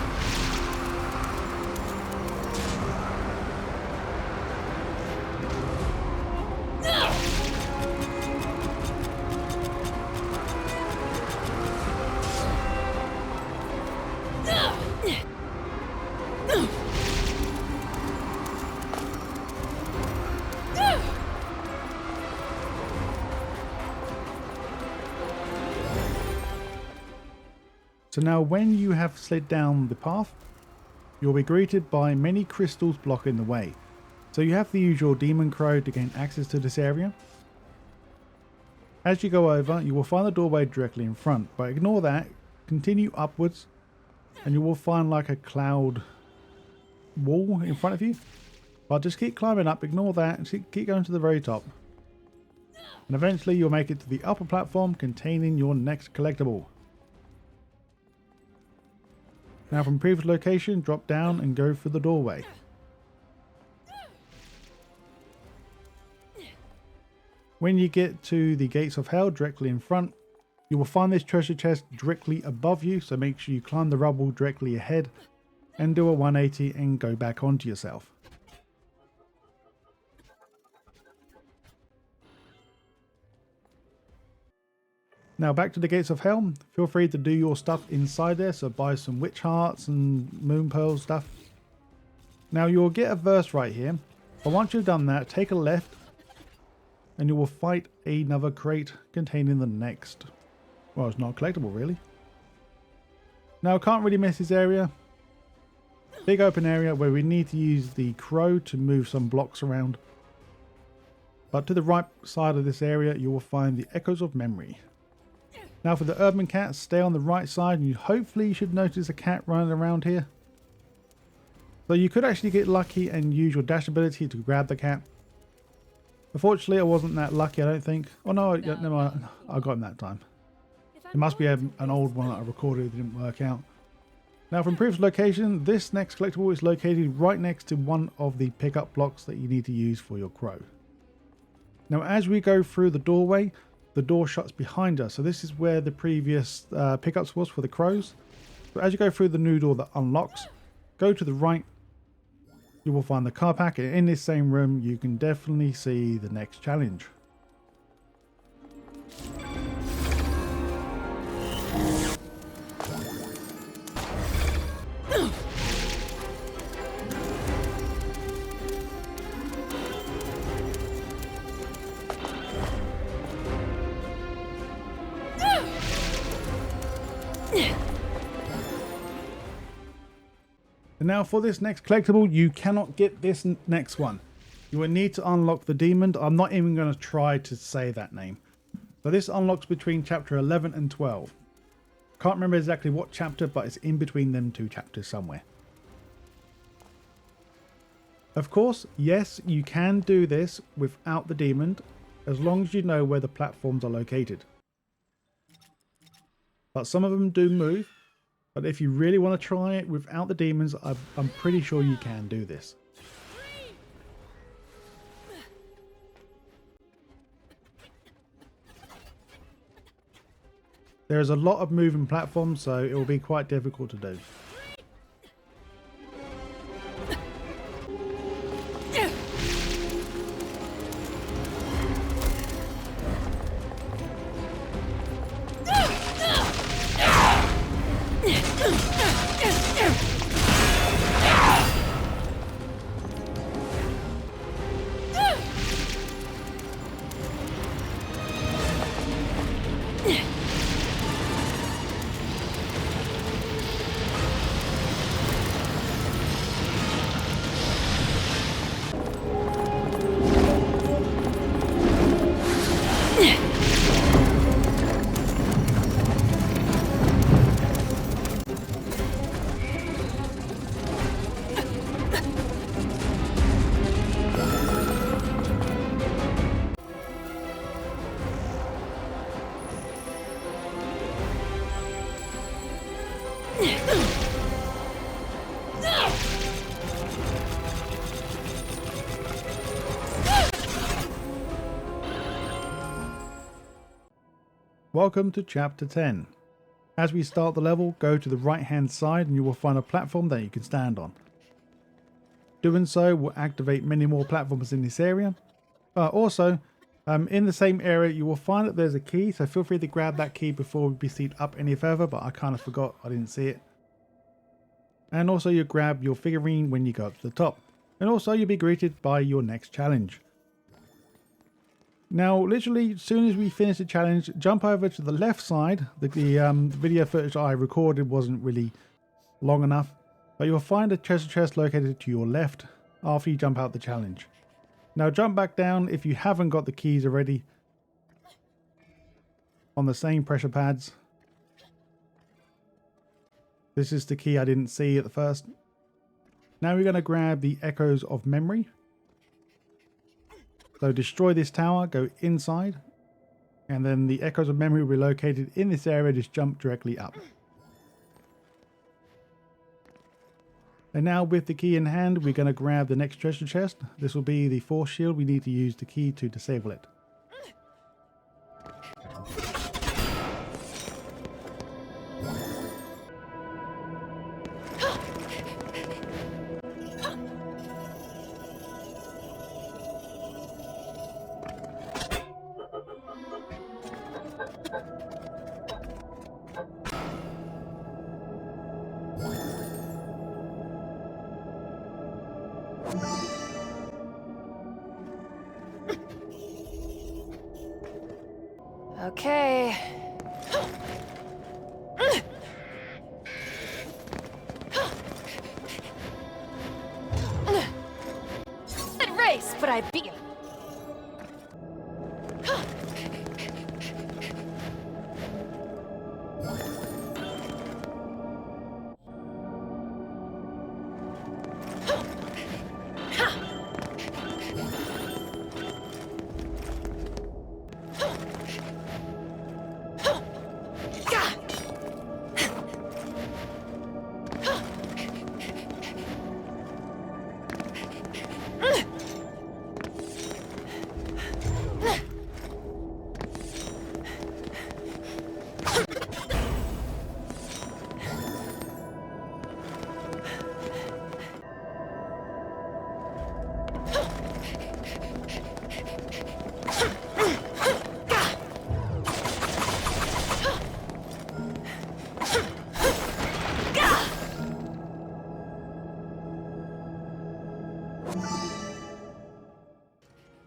So now when you have slid down the path, you'll be greeted by many crystals blocking the way. So you have the usual demon crow to gain access to this area. As you go over, you will find the doorway directly in front, but ignore that, continue upwards, and you will find like a cloud wall in front of you. But just keep climbing up, ignore that, and keep going to the very top. And eventually you'll make it to the upper platform containing your next collectible. Now from previous location, drop down and go through the doorway. When you get to the gates of hell directly in front, you will find this treasure chest directly above you, so make sure you climb the rubble directly ahead and do a 180 and go back onto yourself. Now back to the gates of hell. Feel free to do your stuff inside there, so buy some witch hearts and moon pearl stuff. Now you'll get a verse right here, but once you've done that, take a left and you will fight another crate containing the next, well, it's not a collectible really. Now can't really miss this area. Big open area where we need to use the crow to move some blocks around. But to the right side of this area you will find the echoes of memory. Now for the urban cats, stay on the right side and hopefully you should notice a cat running around here. So you could actually get lucky and use your dash ability to grab the cat. Unfortunately I wasn't that lucky, I don't think. Oh no, no, I got him that time. It must be an old one that I recorded that didn't work out. Now from previous location, this next collectible is located right next to one of the pickup blocks that you need to use for your crow. Now as we go through the doorway, the door shuts behind us, so this is where the previous pickups was for the crows. So as you go through the new door that unlocks, go to the right, you will find the car pack, and in this same room you can definitely see the next challenge. And now for this next collectible, you cannot get this next one. You will need to unlock the demon. I'm not even going to try to say that name. So this unlocks between chapter 11 and 12. Can't remember exactly what chapter, but it's in between them two chapters somewhere. Of course, yes, you can do this without the demon, as long as you know where the platforms are located. But some of them do move. But if you really want to try it without the demons, I'm pretty sure you can do this. There's a lot of moving platforms, so it will be quite difficult to do. Welcome to Chapter 10. As we start the level, go to the right hand side and you will find a platform that you can stand on. Doing so will activate many more platforms in this area. In the same area you will find that there's a key, so feel free to grab that key before we proceed up any further, but I kind of forgot, I didn't see it. And also you grab your figurine when you go up to the top. And also you'll be greeted by your next challenge. Now, literally, as soon as we finish the challenge, jump over to the left side. The video footage I recorded wasn't really long enough, but you'll find a treasure chest located to your left after you jump out the challenge. Now, jump back down if you haven't got the keys already on the same pressure pads. This is the key I didn't see at the first. Now we're going to grab the Echoes of Memory. So destroy this tower, go inside, and then the Echoes of Memory will be located in this area. Just jump directly up. And now with the key in hand, we're going to grab the next treasure chest. This will be the force shield. We need to use the key to disable it. Okay. Good race, but I beat you.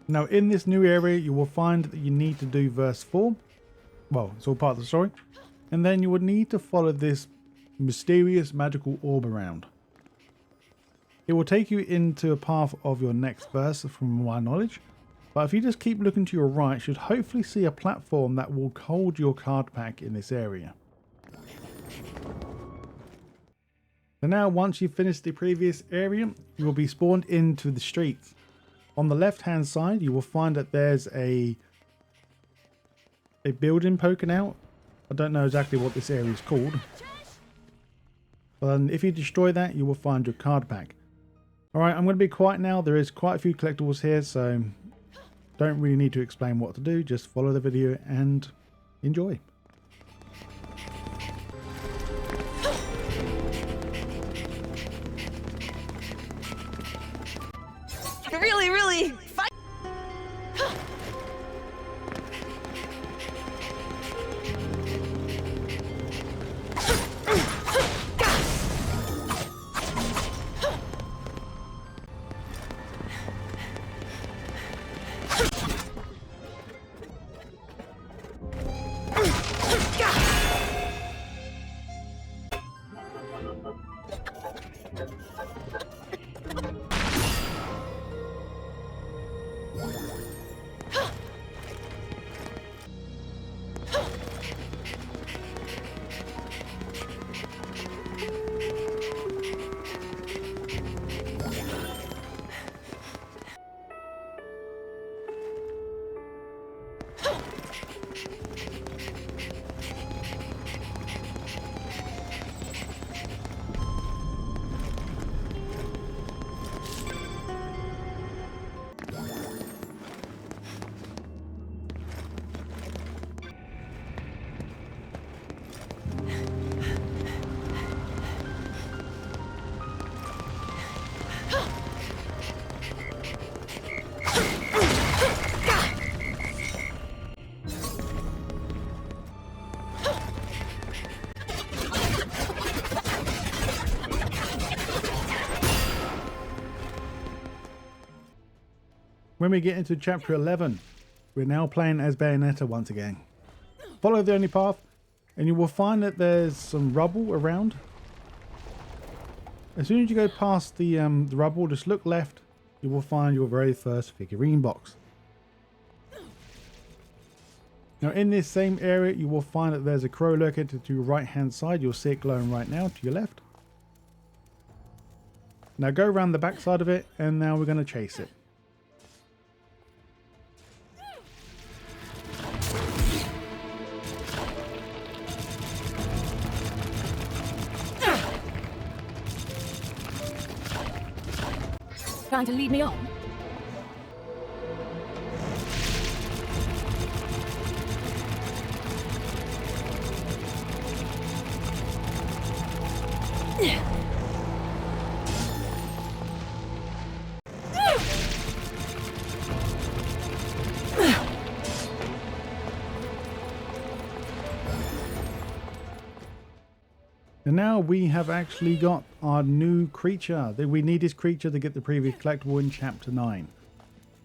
Now in this new area you will find that you need to do verse 4. Well, it's all part of the story. And then you would need to follow this mysterious magical orb around. It will take you into a path of your next verse from my knowledge. But if you just keep looking to your right, you should hopefully see a platform that will hold your card pack in this area. And now once you've finished the previous area, you will be spawned into the streets. On the left hand side you will find that there's a building poking out. I don't know exactly what this area is called. But then if you destroy that you will find your card pack. Alright, I'm going to be quiet now. There is quite a few collectibles here, so don't really need to explain what to do. Just follow the video and enjoy. When we get into chapter 11, we're now playing as Bayonetta once again. Follow the only path and you will find that there's some rubble around. As soon as you go past the rubble, just look left, you will find your very first figurine box. Now in this same area you will find that there's a crow located to your right hand side. You'll see it glowing right now to your left. Now go around the back side of it and now we're going to chase it. Trying to lead me on? And now we have actually got our new creature. We need this creature to get the previous collectible in chapter 9.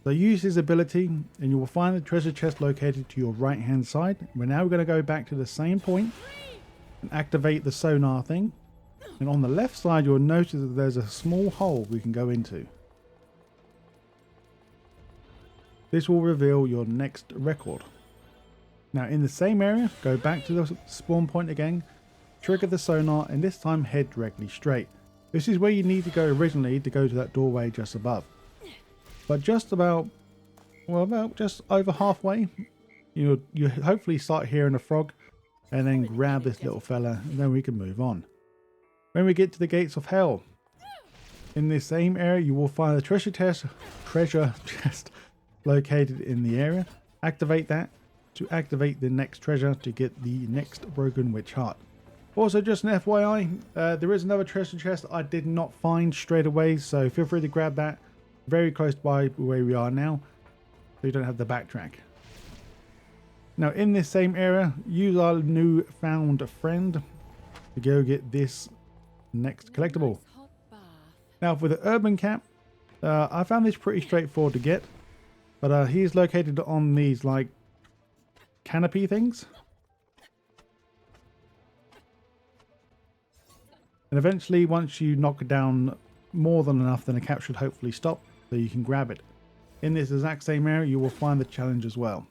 So use his ability and you will find the treasure chest located to your right hand side. We're now going to go back to the same point and activate the sonar thing. And on the left side you'll notice that there's a small hole we can go into. This will reveal your next record. Now in the same area, go back to the spawn point again. Trigger the sonar and this time head directly straight. This is where you need to go originally to go to that doorway just above. But just about just over halfway, you hopefully start hearing a frog and then grab this little fella and then we can move on. When we get to the gates of hell, in this same area you will find the treasure chest located in the area. Activate that to activate the next treasure to get the next broken witch heart. Also, just an FYI, there is another treasure chest I did not find straight away, so feel free to grab that very close by where we are now, so you don't have to backtrack. Now, in this same area, use our new found friend to go get this next collectible. Now, for the urban cap, I found this pretty straightforward to get, but he's located on these like canopy things. And eventually, once you knock it down more than enough, then the cap should hopefully stop, so you can grab it. In this exact same area, you will find the challenge as well.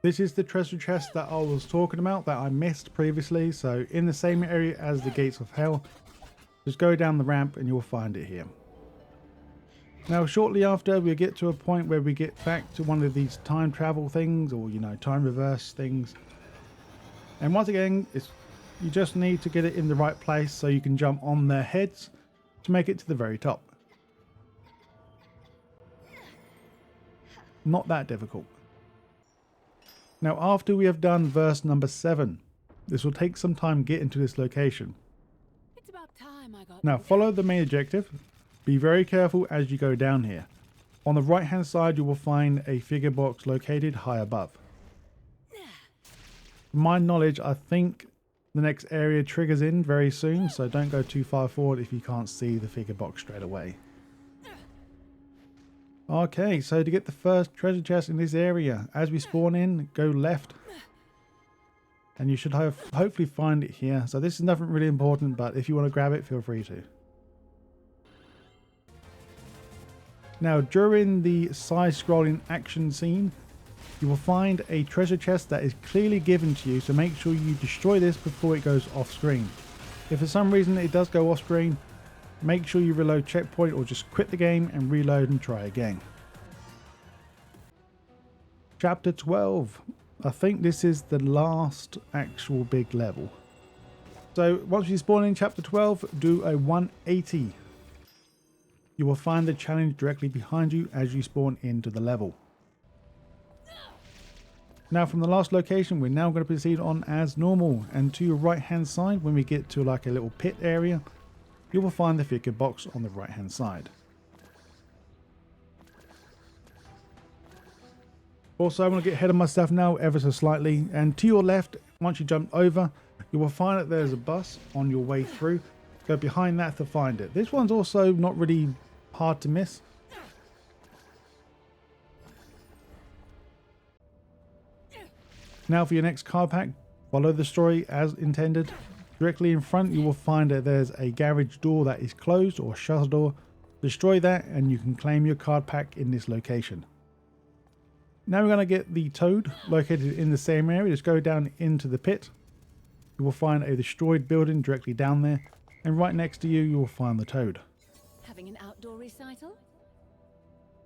This is the treasure chest that I was talking about that I missed previously. So in the same area as the gates of hell, just go down the ramp and you'll find it here. Now shortly after we get to a point where we get back to one of these time travel things, or time reverse things. And once again, you just need to get it in the right place so you can jump on their heads to make it to the very top. Not that difficult. Now after we have done verse number 7, this will take some time getting to this location. It's about time I got. Now follow the main objective. Be very careful as you go down here. On the right hand side you will find a figure box located high above. From my knowledge, I think the next area triggers in very soon, so don't go too far forward if you can't see the figure box straight away. Okay, so to get the first treasure chest in this area, as we spawn in, go left. And you should hopefully find it here. So this is nothing really important, but if you want to grab it, feel free to. Now, during the side-scrolling action scene, you will find a treasure chest that is clearly given to you, so make sure you destroy this before it goes off-screen. If for some reason it does go off-screen, make sure you reload checkpoint or just quit the game and reload and try again. Chapter 12. I think this is the last actual big level. So once you spawn in chapter 12, do a 180. You will find the challenge directly behind you as you spawn into the level. Now from the last location, we're now going to proceed on as normal, and to your right hand side, when we get to like a little pit area, you will find the figure box on the right hand side. Also, I'm going to get ahead of myself now ever so slightly, and to your left, once you jump over, you will find that there's a bus on your way through. Go behind that to find it. This one's also not really hard to miss. Now for your next card pack, follow the story as intended. Directly in front you will find that there's a garage door that is closed, or a shutter door. Destroy that and you can claim your card pack in this location. Now we're going to get the toad located in the same area. Just go down into the pit. You will find a destroyed building directly down there, and right next to you, you will find the toad. Having an outdoor recital?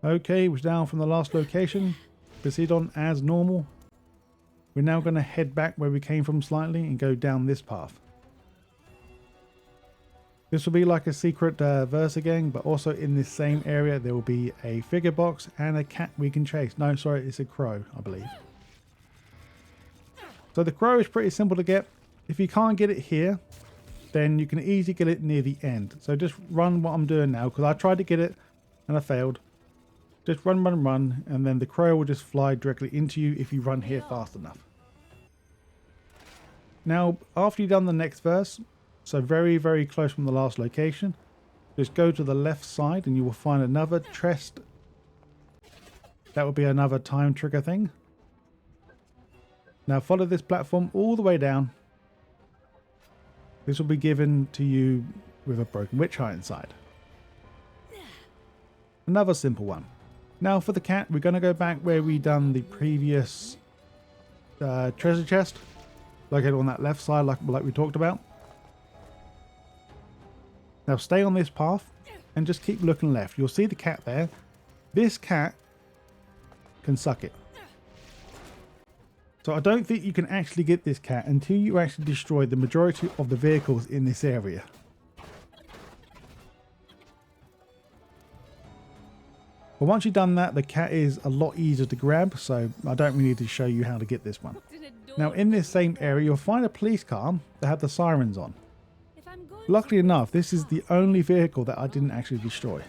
Okay, we're down from the last location. Proceed on as normal. We're now going to head back where we came from slightly and go down this path. This will be like a secret verse again, but also in this same area there will be a figure box and a cat we can chase. No, sorry, it's a crow, I believe. So the crow is pretty simple to get. If you can't get it here, then you can easily get it near the end. So just run what I'm doing now, because I tried to get it and I failed. Just run, and then the crow will just fly directly into you if you run here fast enough. Now, after you've done the next verse, so very, very close from the last location, just go to the left side and you will find another chest. That will be another time trigger thing. Now follow this platform all the way down. This will be given to you with a broken witch heart inside. Another simple one. Now for the cat, we're going to go back where we done the previous treasure chest, located on that left side like we talked about. Now stay on this path and just keep looking left. You'll see the cat there. This cat can suck it. So I don't think you can actually get this cat until you actually destroy the majority of the vehicles in this area. But once you've done that, the cat is a lot easier to grab, so I don't really need to show you how to get this one. Now in this same area, you'll find a police car that have the sirens on. Luckily enough, this is the only vehicle that I didn't actually destroy.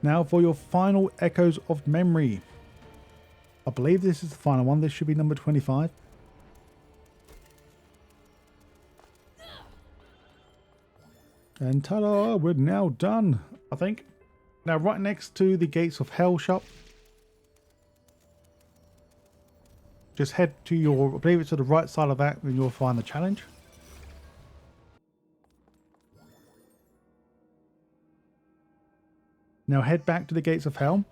Now for your final Echoes of Memory. I believe this is the final one. This should be number 25. And ta-da, we're now done, I think. Now right next to the Gates of Hell shop, just head to your, I believe it's to the right side of that, and you'll find the challenge. Now head back to the Gates of Hell.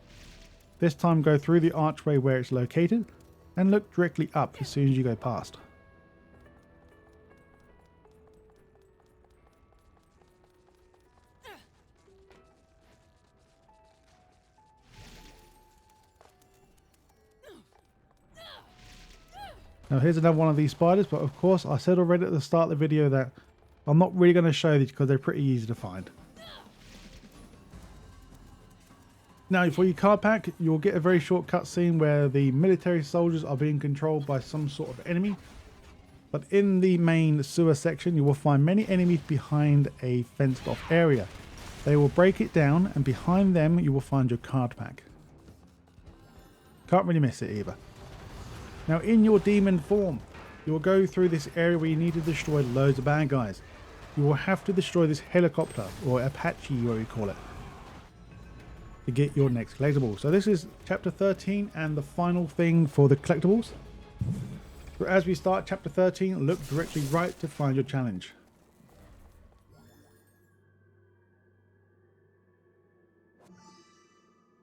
This time go through the archway where it's located and look directly up as soon as you go past. Now here's another one of these spiders, but of course I said already at the start of the video that I'm not really going to show these because they're pretty easy to find. Now for your card pack, you'll get a very short cutscene where the military soldiers are being controlled by some sort of enemy. But in the main sewer section, you will find many enemies behind a fenced off area. They will break it down, and behind them you will find your card pack. Can't really miss it either. Now in your demon form, you will go through this area where you need to destroy loads of bad guys. You will have to destroy this helicopter, or Apache, what we call it, to get your next collectible. So this is chapter 13 and the final thing for the collectibles. So as we start chapter 13, look directly right to find your challenge.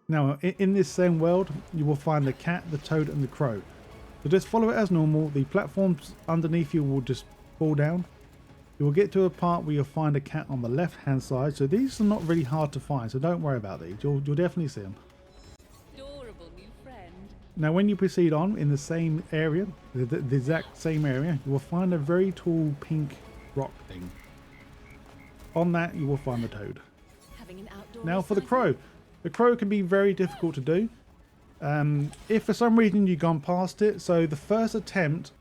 Now in this same world, you will find the cat, the toad and the crow. So just follow it as normal. The platforms underneath you will just fall down. You will get to a part where you'll find a cat on the left hand side. So these are not really hard to find, so don't worry about these. You'll definitely see them. Adorable new friend. Now when you proceed on in the same area, the exact same area, you will find a very tall pink rock thing. On that you will find the toad. having an outdoor Now for the recital? crow. The crow can be very difficult to do. If for some reason you've gone past it, so the first attempt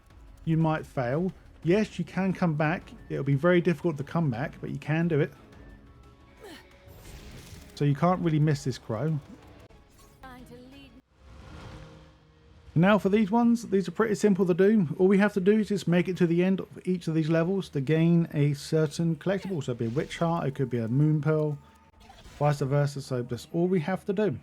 you might fail. Yes, you can come back. It'll be very difficult to come back, but you can do it. So you can't really miss this crow. Trying to lead Now for these ones, these are pretty simple to do. All we have to do is just make it to the end of each of these levels to gain a certain collectible. So it'd be a witch heart, it could be a moon pearl, vice versa. So that's all we have to do.